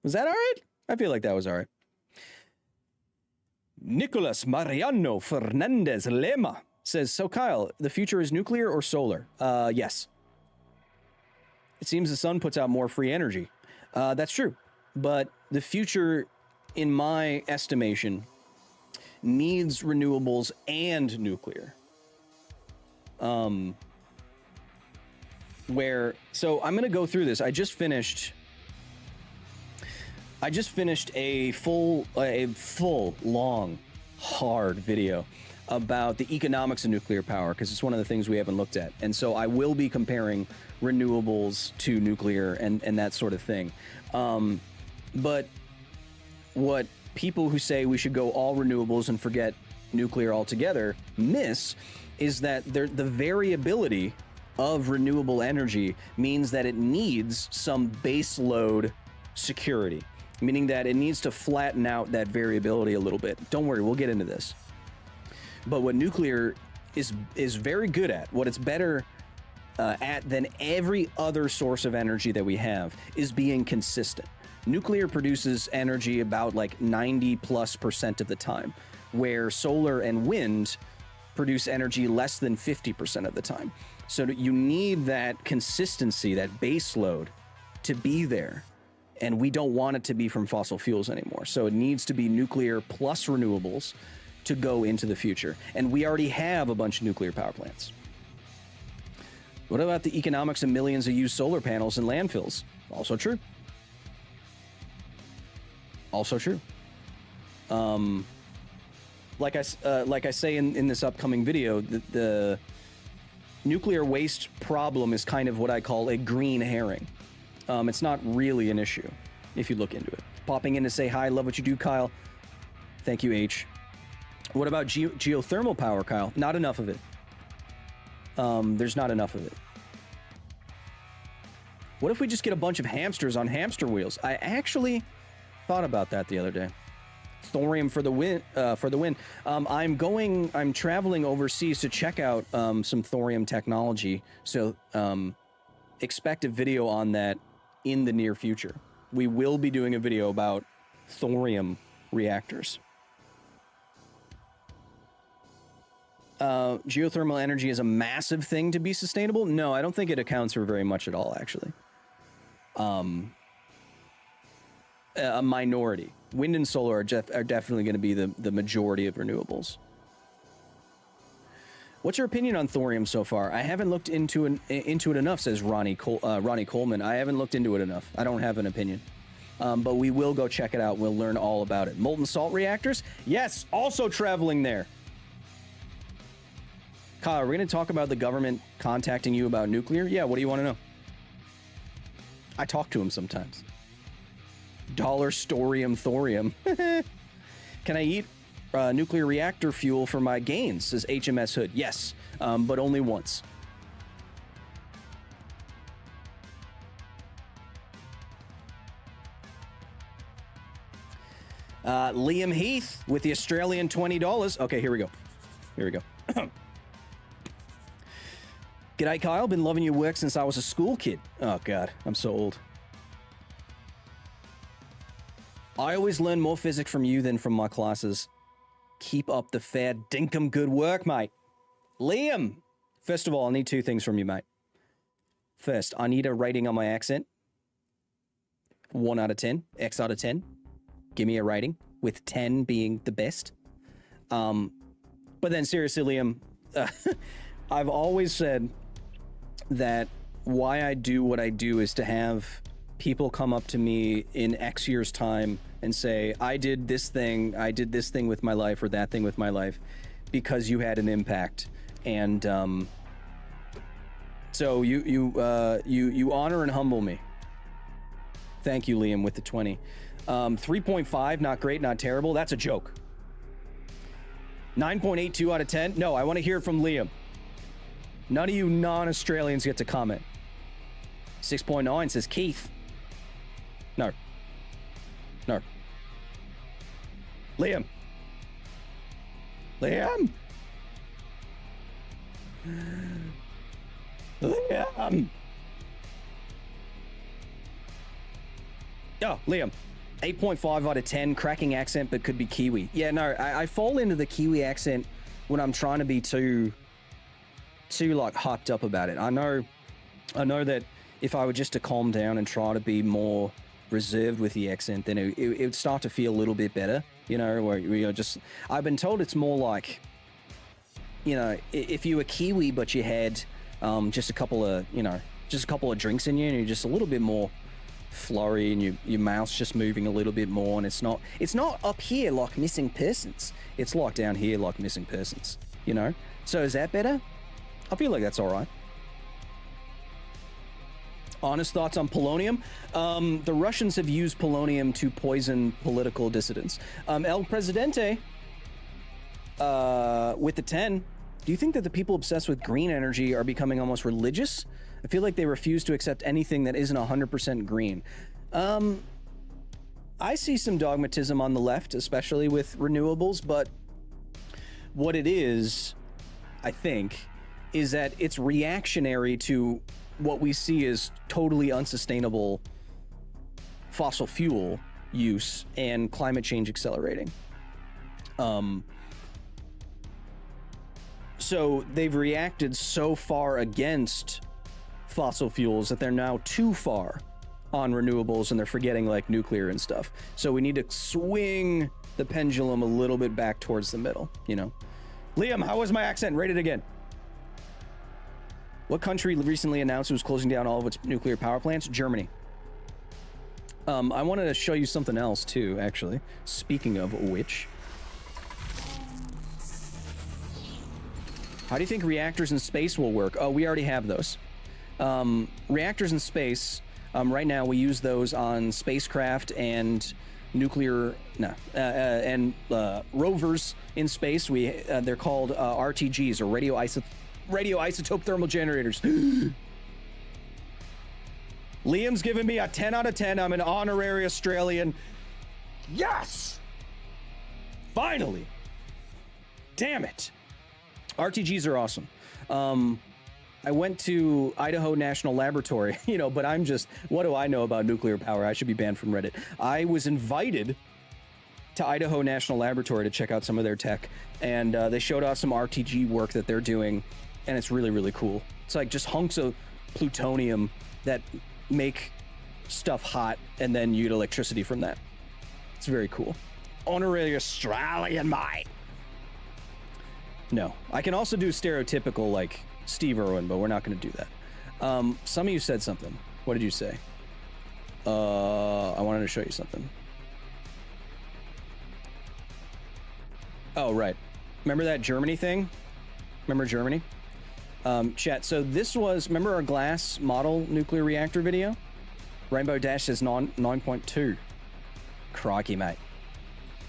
Was that all right? I feel like that was all right. Nicolas Mariano Fernandez Lema says, so Kyle, the future is nuclear or solar? Yes. It seems the sun puts out more free energy. That's true. But the future, in my estimation, needs renewables and nuclear. So I'm gonna go through this. I just finished a full, long, hard video about the economics of nuclear power, because it's one of the things we haven't looked at. And so I will be comparing renewables to nuclear and that sort of thing. But what people who say we should go all renewables and forget nuclear altogether miss is that the variability of renewable energy means that it needs some base load security, meaning that it needs to flatten out that variability a little bit. Don't worry, we'll get into this. But what nuclear is very good at, what it's better at than every other source of energy that we have, is being consistent. Nuclear produces energy about like 90+% of the time, where solar and wind produce energy less than 50% of the time. So you need that consistency, that base load, to be there. And we don't want it to be from fossil fuels anymore. So it needs to be nuclear plus renewables to go into the future. And we already have a bunch of nuclear power plants. What about the economics of millions of used solar panels in landfills? Also true. Also true. Like I say in this upcoming video, the nuclear waste problem is kind of what I call a green herring. It's not really an issue if you look into it. Popping in to say hi, love what you do, Kyle. Thank you, H. What about geothermal power, Kyle? Not enough of it. There's not enough of it. What if we just get a bunch of hamsters on hamster wheels? I actually thought about that the other day. Thorium for the win. I'm traveling overseas to check out some thorium technology. So expect a video on that in the near future. We will be doing a video about thorium reactors. Geothermal energy is a massive thing to be sustainable? No, I don't think it accounts for very much at all, actually. A minority. Wind and solar are definitely going to be the majority of renewables. What's your opinion on thorium so far? I haven't looked into it enough, says Ronnie Coleman. I haven't looked into it enough. I don't have an opinion. But we will go check it out. We'll learn all about it. Molten salt reactors? Yes, also traveling there. Kyle, are we going to talk about the government contacting you about nuclear? Yeah, what do you want to know? I talk to him sometimes. $storium thorium. Can I eat nuclear reactor fuel for my gains, says HMS Hood. Yes, but only once. Liam Heath with the Australian $20. Okay, here we go. G'day, Kyle. Been loving your work since I was a school kid. Oh, God. I'm so old. I always learn more physics from you than from my classes. Keep up the fair dinkum good work, mate. Liam! First of all, I need two things from you, mate. First, I need a rating on my accent. 1 out of 10. X out of 10. Give me a rating, with 10 being the best. But then, seriously, Liam, I've always said that why I do what I do is to have people come up to me in X years' time and say, I did this thing with my life, or that thing with my life, because you had an impact. And so you honor and humble me. Thank you, Liam, with the 20. 3.5, not great, not terrible. That's a joke. 9.82 out of 10. No, I want to hear it from Liam. None of you non-Australians get to comment. 6.9 says Keith. No. Liam. Liam. Oh, Liam. 8.5 out of 10. Cracking accent, but could be Kiwi. Yeah, no, I fall into the Kiwi accent when I'm trying to be too like hyped up about it. I know that if I were just to calm down and try to be more reserved with the accent, then it would start to feel a little bit better, you know, where you're just, I've been told it's more like, you know, if you were Kiwi but you had just a couple of drinks in you and you're just a little bit more flurry and your mouth's just moving a little bit more, and it's not up here like Missing Persons, it's like down here like Missing Persons, you know? So is that better? I feel like that's all right. Honest thoughts on polonium? The Russians have used polonium to poison political dissidents. El Presidente, with the 10, do you think that the people obsessed with green energy are becoming almost religious? I feel like they refuse to accept anything that isn't 100% green. I see some dogmatism on the left, especially with renewables, but what it is, I think, is that it's reactionary to what we see as totally unsustainable fossil fuel use and climate change accelerating. So they've reacted so far against fossil fuels that they're now too far on renewables, and they're forgetting like nuclear and stuff. So we need to swing the pendulum a little bit back towards the middle, you know? Liam, how was my accent? Rate it again. What country recently announced it was closing down all of its nuclear power plants? Germany. I wanted to show you something else too, actually. Speaking of which. How do you think reactors in space will work? Oh, we already have those. Reactors in space, right now we use those on spacecraft and nuclear, rovers in space. They're called RTGs, or radioisotope thermal generators. Liam's giving me a 10 out of 10. I'm an honorary Australian. Yes! Finally! Damn it. RTGs are awesome. I went to Idaho National Laboratory, you know, but what do I know about nuclear power? I should be banned from Reddit. I was invited to Idaho National Laboratory to check out some of their tech, and they showed off some RTG work that they're doing, and it's really, really cool. It's like just hunks of plutonium that make stuff hot, and then you get electricity from that. It's very cool. Honorary Australian, mate. No, I can also do stereotypical like Steve Irwin, but we're not going to do that. Some of you said something. What did you say? I wanted to show you something. Oh, right. Remember that Germany thing? Remember Germany? Chat, so this was, remember our glass model nuclear reactor video? Rainbow Dash says 9.2. Crikey, mate.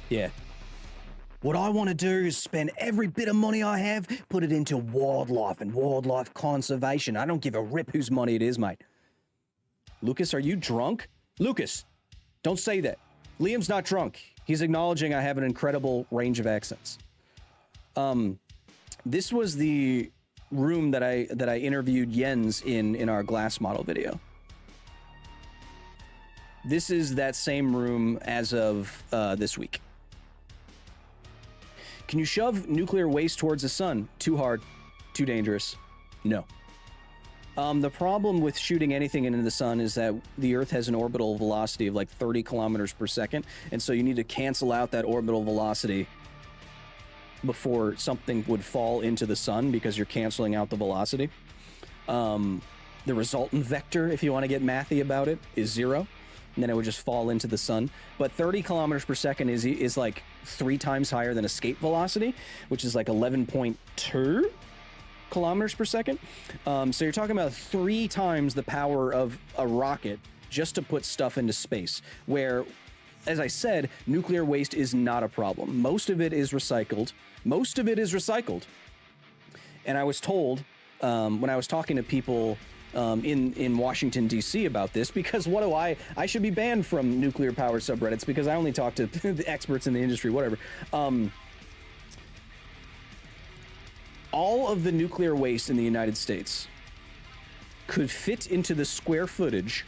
Yeah. What I want to do is spend every bit of money I have, put it into wildlife and wildlife conservation. I don't give a rip whose money it is, mate. Lucas, are you drunk? Lucas, don't say that. Liam's not drunk. He's acknowledging I have an incredible range of accents. This was the room that I interviewed Jens in our glass model video. This is that same room as of this week. Can you shove nuclear waste towards the sun? Too hard, too dangerous. No. The problem with shooting anything into the sun is that the Earth has an orbital velocity of like 30 kilometers per second, and so you need to cancel out that orbital velocity before something would fall into the sun, because you're canceling out the velocity. The resultant vector, if you want to get mathy about it, is 0. And then it would just fall into the sun. But 30 kilometers per second is like 3 times higher than escape velocity, which is like 11.2 kilometers per second. So you're talking about 3 times the power of a rocket just to put stuff into space, where, as I said, nuclear waste is not a problem. Most of it is recycled. And I was told, when I was talking to people in Washington, D.C. about this, because what do I should be banned from nuclear power subreddits because I only talk to the experts in the industry, whatever. All of the nuclear waste in the United States could fit into the square footage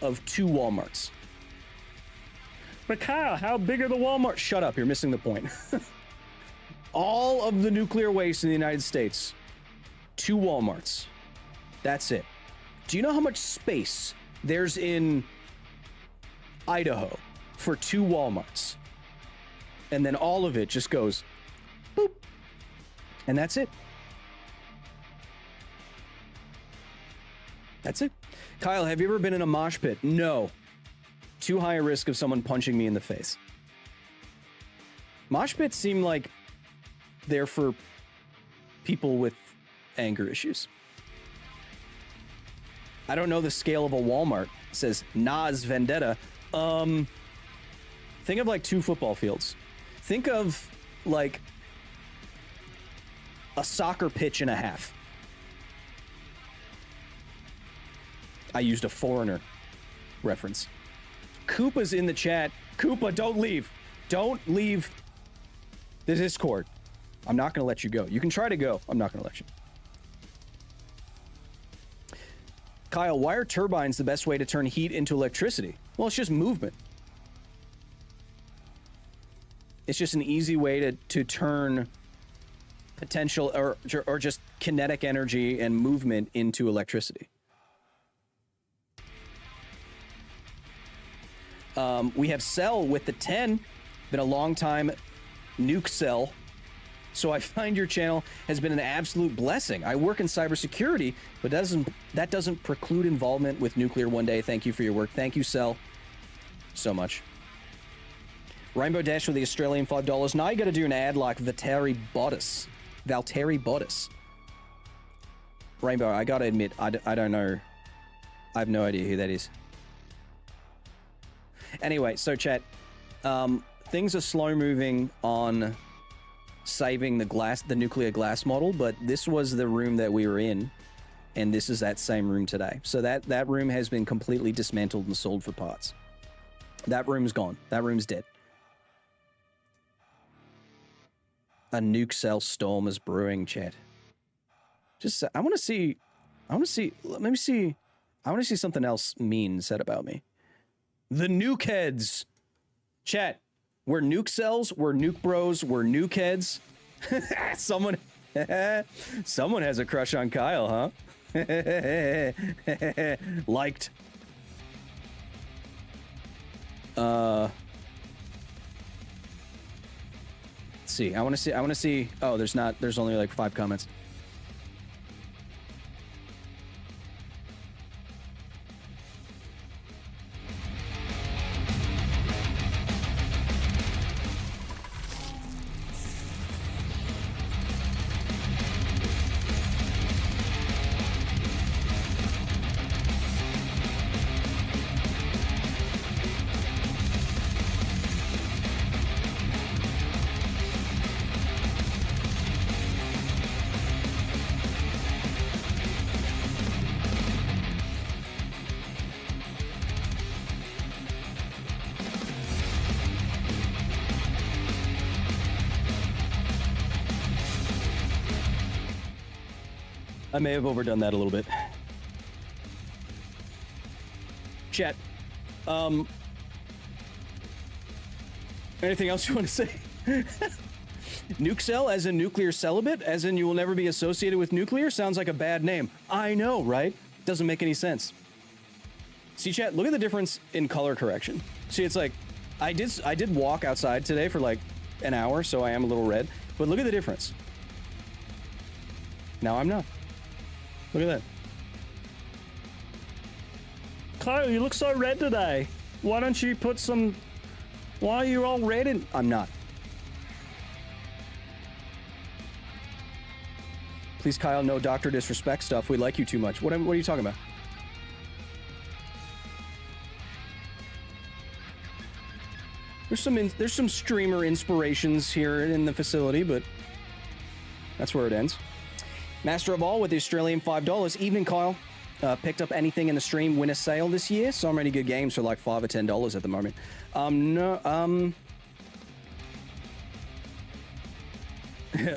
of 2 Walmarts. But Kyle, how big are the Walmarts? Shut up, you're missing the point. All of the nuclear waste in the United States, 2 Walmarts. That's it. Do you know how much space there's in Idaho for 2 Walmarts. And then all of it just goes boop. And that's it. That's it. Kyle, have you ever been in a mosh pit? No. Too high a risk of someone punching me in the face. Mosh pits seem like they're for people with anger issues. I don't know the scale of a Walmart, says Nas Vendetta. Think of like 2 football fields. Think of like a soccer pitch and a half. I used a foreigner reference. Koopa's in the chat. Koopa, don't leave. Don't leave the Discord. I'm not going to let you go. You can try to go. I'm not going to let you. Kyle, why are turbines the best way to turn heat into electricity? Well, it's just movement. It's just an easy way to turn potential or just kinetic energy and movement into electricity. We have Cell with the 10. Been a long time nuke Cell. So I find your channel has been an absolute blessing. I work in cybersecurity, but that doesn't preclude involvement with nuclear one day. Thank you for your work. Thank you, Cell, so much. Rainbow Dash with the Australian $5. Now you got to do an ad like Valtteri Bottas. Rainbow, I got to admit, I don't know. I have no idea who that is. Anyway, so chat, things are slow moving on saving the nuclear glass model, but this was the room that we were in, and this is that same room today. So that room has been completely dismantled and sold for parts. That room's gone. That room's dead. A nuke cell storm is brewing, chat. Just, I want to see something else mean said about me. The nuke heads. Chat, we're nuke cells, we're nuke bros, we're nuke heads. Someone has a crush on Kyle, huh? Liked. Let's see. I want to see. Oh, there's only like 5 comments. I may have overdone that a little bit. Chat, anything else you want to say? Nuke cell as in nuclear celibate, as in you will never be associated with nuclear, sounds like a bad name. I know, right? Doesn't make any sense. See, chat, look at the difference in color correction. See, it's like, I did walk outside today for like an hour, so I am a little red, but look at the difference. Now I'm not. Look at that. Kyle, you look so red today. Why don't you put some... Why are you all red and... I'm not. Please, Kyle, no doctor disrespect stuff. We like you too much. What are you talking about? There's some streamer inspirations here in the facility, but that's where it ends. Master of All with the Australian $5. Evening, Kyle. Picked up anything in the stream, win a sale this year. So many good games for like $5 or $10 at the moment.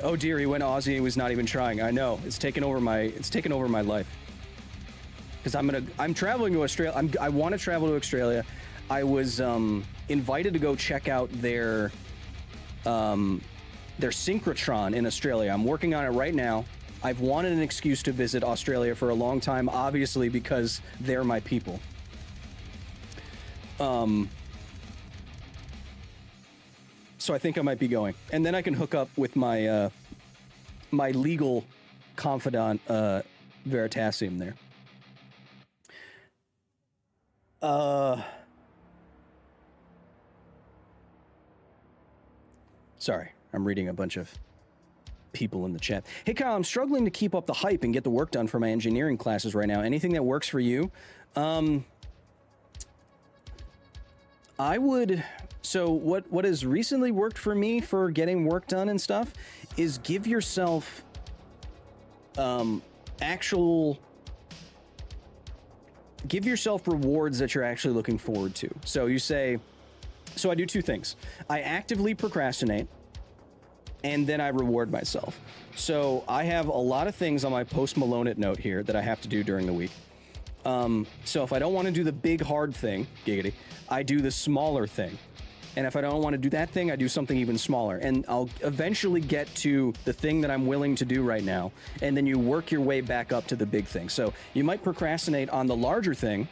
Oh dear, he went Aussie. He was not even trying. I know. It's taken over my life. Because I'm traveling to Australia. I want to travel to Australia. I was invited to go check out their synchrotron in Australia. I'm working on it right now. I've wanted an excuse to visit Australia for a long time, obviously because they're my people. So I think I might be going, and then I can hook up with my my legal confidant, Veritasium there. Sorry, I'm reading a bunch of people in the chat. Hey Kyle, I'm struggling to keep up the hype and get the work done for my engineering classes right now. Anything that works for you? I would. So what has recently worked for me for getting work done and stuff is give yourself give yourself rewards that you're actually looking forward to. So you say, so I do two things. I actively procrastinate, and then I reward myself. So I have a lot of things on my Post Malone It note here that I have to do during the week. So if I don't want to do the big hard thing, giggity, I do the smaller thing. And if I don't want to do that thing, I do something even smaller. And I'll eventually get to the thing that I'm willing to do right now. And then you work your way back up to the big thing. So you might procrastinate on the larger thing,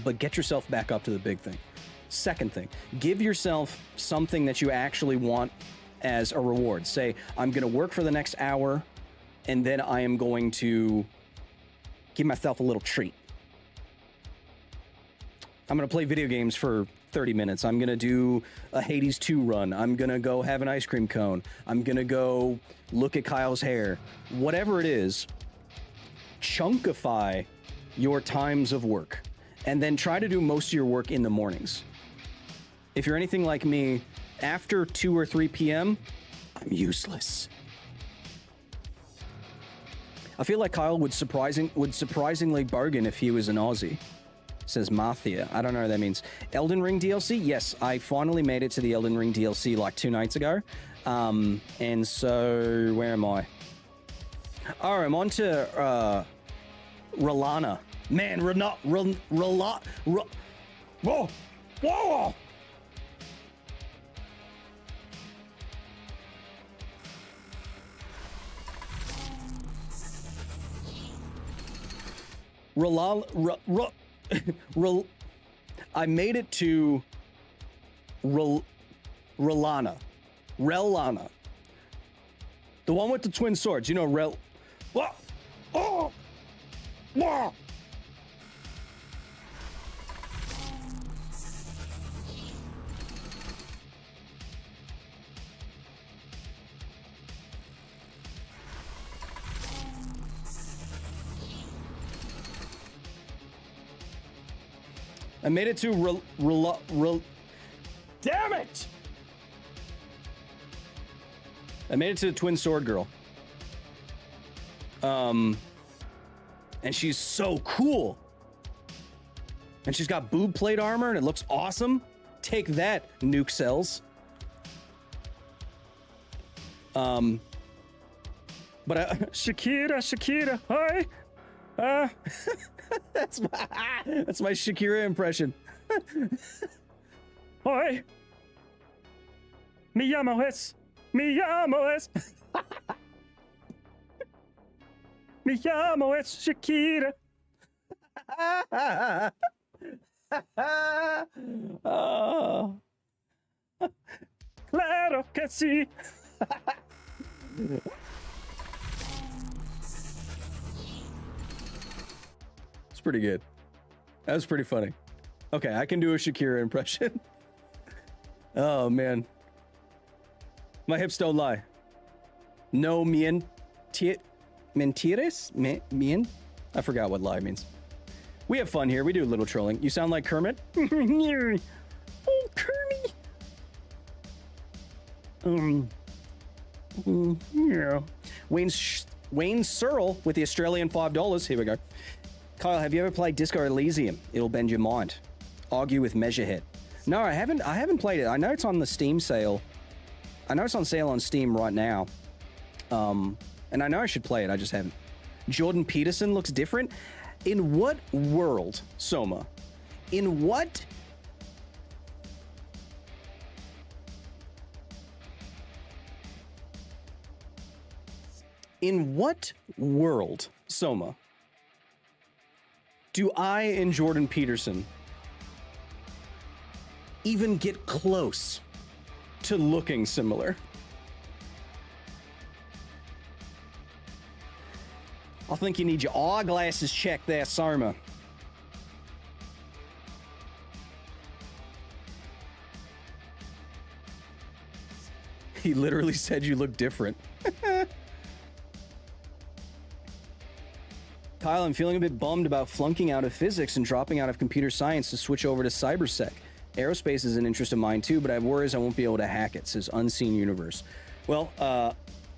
but get yourself back up to the big thing. Second thing, give yourself something that you actually want as a reward. Say, I'm going to work for the next hour, and then I am going to give myself a little treat. I'm going to play video games for 30 minutes. I'm going to do a Hades 2 run. I'm going to go have an ice cream cone. I'm going to go look at Kyle's hair. Whatever it is, chunkify your times of work, and then try to do most of your work in the mornings. If you're anything like me, after 2 or 3 p.m., I'm useless. I feel like Kyle would surprisingly bargain if he was an Aussie. Says Mathia. I don't know what that means. Elden Ring DLC? Yes, I finally made it to the Elden Ring DLC like 2 nights ago. And so, where am I? Oh, I'm on to Rolana. Man, whoa! Whoa! I made it to Relana. The one with the twin swords. You know, What? Oh! Whoa! I made it to damn it! I made it to the twin sword girl. And she's so cool. And she's got boob plate armor and it looks awesome. Take that, nuke cells. But Shakira, hi. That's my Shakira impression. Hi. Me llamo es. Me llamo es Shakira. Oh. Claro que sí. It's pretty good. That was pretty funny. Okay, I can do a Shakira impression. Oh, man. My hips don't lie. No mentiras? Mien? I forgot what lie means. We have fun here. We do a little trolling. You sound like Kermit. Oh, Kermit. Yeah. Wayne Searle with the Australian $5. Here we go. Kyle, have you ever played Disco Elysium? It'll bend your mind. Argue with Measurehead. No, I haven't played it. I know it's on the Steam sale. I know it's on sale on Steam right now. And I know I should play it. I just haven't. Jordan Peterson looks different. In what world, Soma? In what world, Soma, do I and Jordan Peterson even get close to looking similar. I think you need your eyeglasses checked there, Sarma. He literally said you look different. Kyle, I'm feeling a bit bummed about flunking out of physics and dropping out of computer science to switch over to cybersec. Aerospace is an interest of mine too, but I have worries I won't be able to hack it, says Unseen Universe. Well,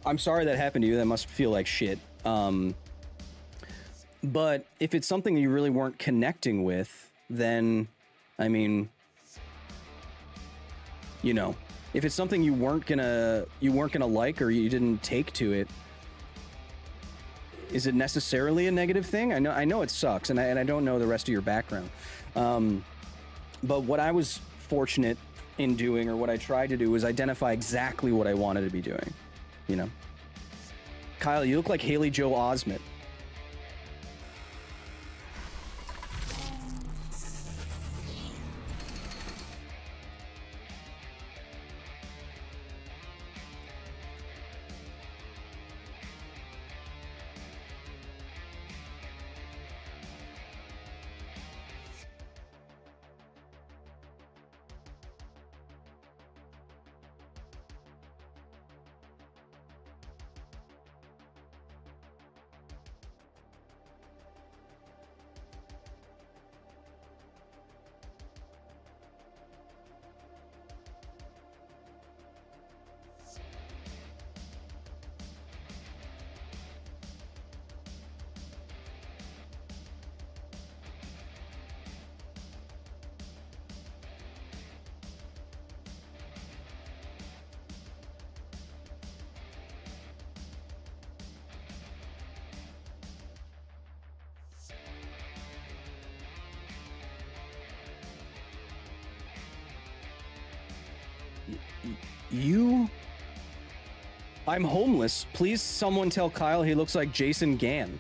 I'm sorry that happened to you. That must feel like shit. But if it's something that you really weren't connecting with, then, I mean, you know, if it's something you weren't gonna like or you didn't take to it, is it necessarily a negative thing? I know it sucks, and I don't know the rest of your background. But what I was fortunate in doing, or what I tried to do, was identify exactly what I wanted to be doing. You know, Kyle, you look like Haley Joel Osment. I'm homeless. Please, someone tell Kyle he looks like Jason Gann.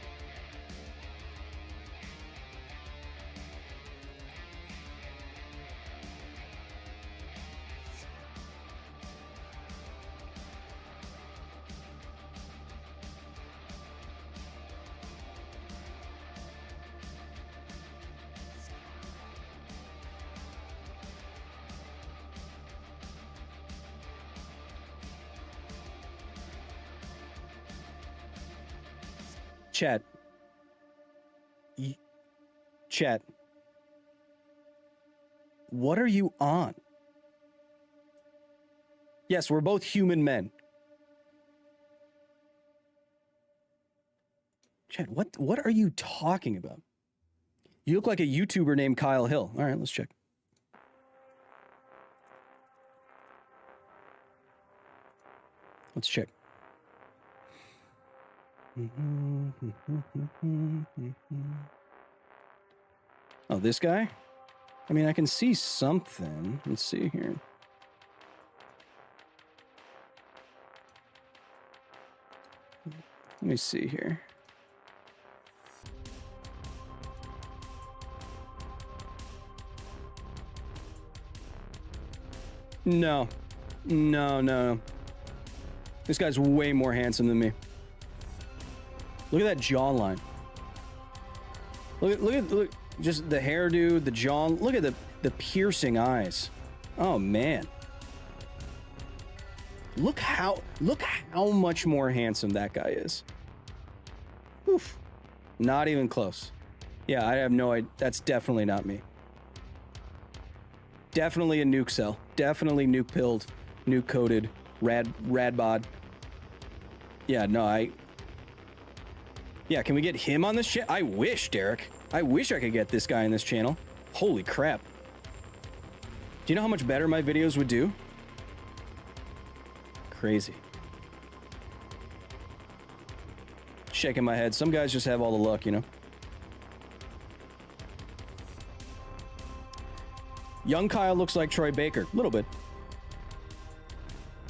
Chat. Chat. What are you on? Yes, we're both human men. Chat, what are you talking about? You look like a YouTuber named Kyle Hill. All right, let's check. Let's check. Oh, this guy? I mean, I can see something. Let's see here. Let me see here. No. No. This guy's way more handsome than me. Look at that jawline. Look, just the hairdo, the jaw. Look at the piercing eyes. Oh man. Look how much more handsome that guy is. Oof. Not even close. Yeah, I have no idea. That's definitely not me. Definitely a nuke cell. Definitely nuke pilled, nuke coated, rad bod. Yeah, no, yeah, can we get him on this shit? I wish, Derek. I wish I could get this guy in this channel. Holy crap. Do you know how much better my videos would do? Crazy. Shaking my head. Some guys just have all the luck, you know? Young Kyle looks like Troy Baker. A little bit.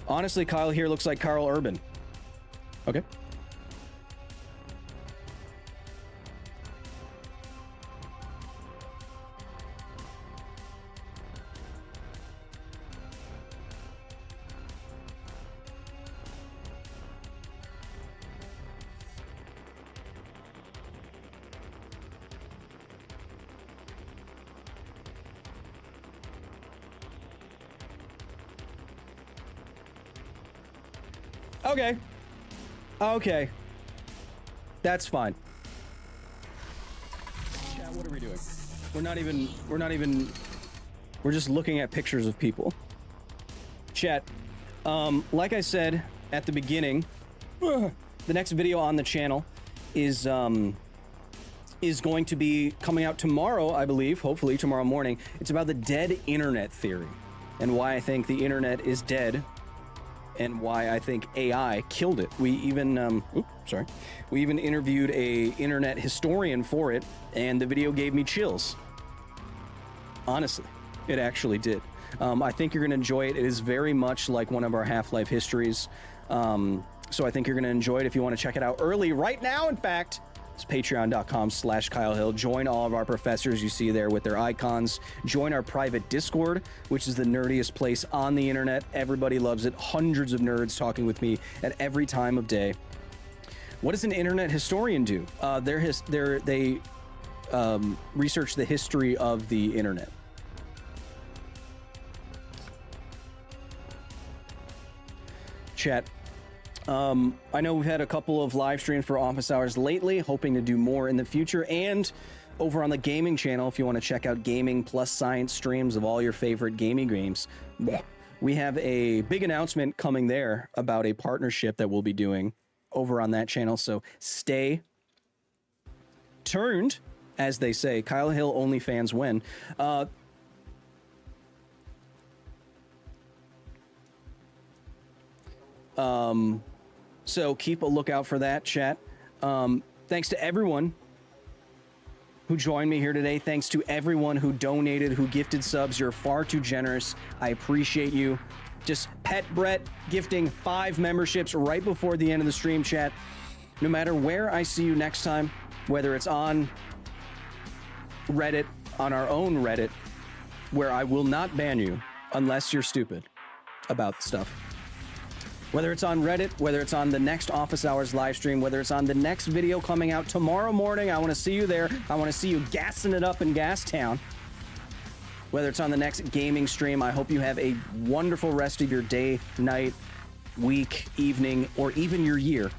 Honestly, Kyle here looks like Carl Urban. Okay. Okay. Okay. That's fine. Chat, what are we doing? We're just looking at pictures of people. Chat, like I said at the beginning, the next video on the channel is going to be coming out tomorrow, I believe, hopefully tomorrow morning. It's about the dead internet theory and why I think the internet is dead and why I think AI killed it. We even, we even interviewed a internet historian for it, and the video gave me chills. Honestly, it actually did. I think you're gonna enjoy it. It is very much like one of our Half-Life histories. So I think you're gonna enjoy it if you wanna check it out early right now, in fact. It's patreon.com/Kyle Hill. Join all of our professors you see there with their icons. Join our private Discord, which is the nerdiest place on the internet. Everybody loves it. Hundreds of nerds talking with me at every time of day. What does an internet historian do? They research the history of the internet. Chat. I know we've had a couple of live streams for office hours lately, hoping to do more in the future, and over on the gaming channel, if you want to check out gaming plus science streams of all your favorite gaming games, we have a big announcement coming there about a partnership that we'll be doing over on that channel, so stay tuned, as they say. Kyle Hill only fans win. So keep a lookout for that, chat. Thanks to everyone who joined me here today. Thanks to everyone who donated, who gifted subs. You're far too generous. I appreciate you. Just Pet Brett gifting 5 memberships right before the end of the stream, chat. No matter where I see you next time, whether it's on Reddit, on our own Reddit, where I will not ban you unless you're stupid about stuff. Whether it's on Reddit, whether it's on the next Office Hours live stream, whether it's on the next video coming out tomorrow morning, I want to see you there. I want to see you gassing it up in Gastown. Whether it's on the next gaming stream, I hope you have a wonderful rest of your day, night, week, evening, or even your year.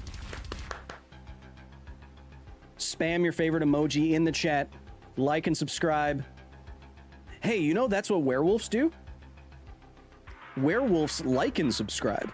Spam your favorite emoji in the chat. Like and subscribe. Hey, you know that's what werewolves do? Werewolves like and subscribe.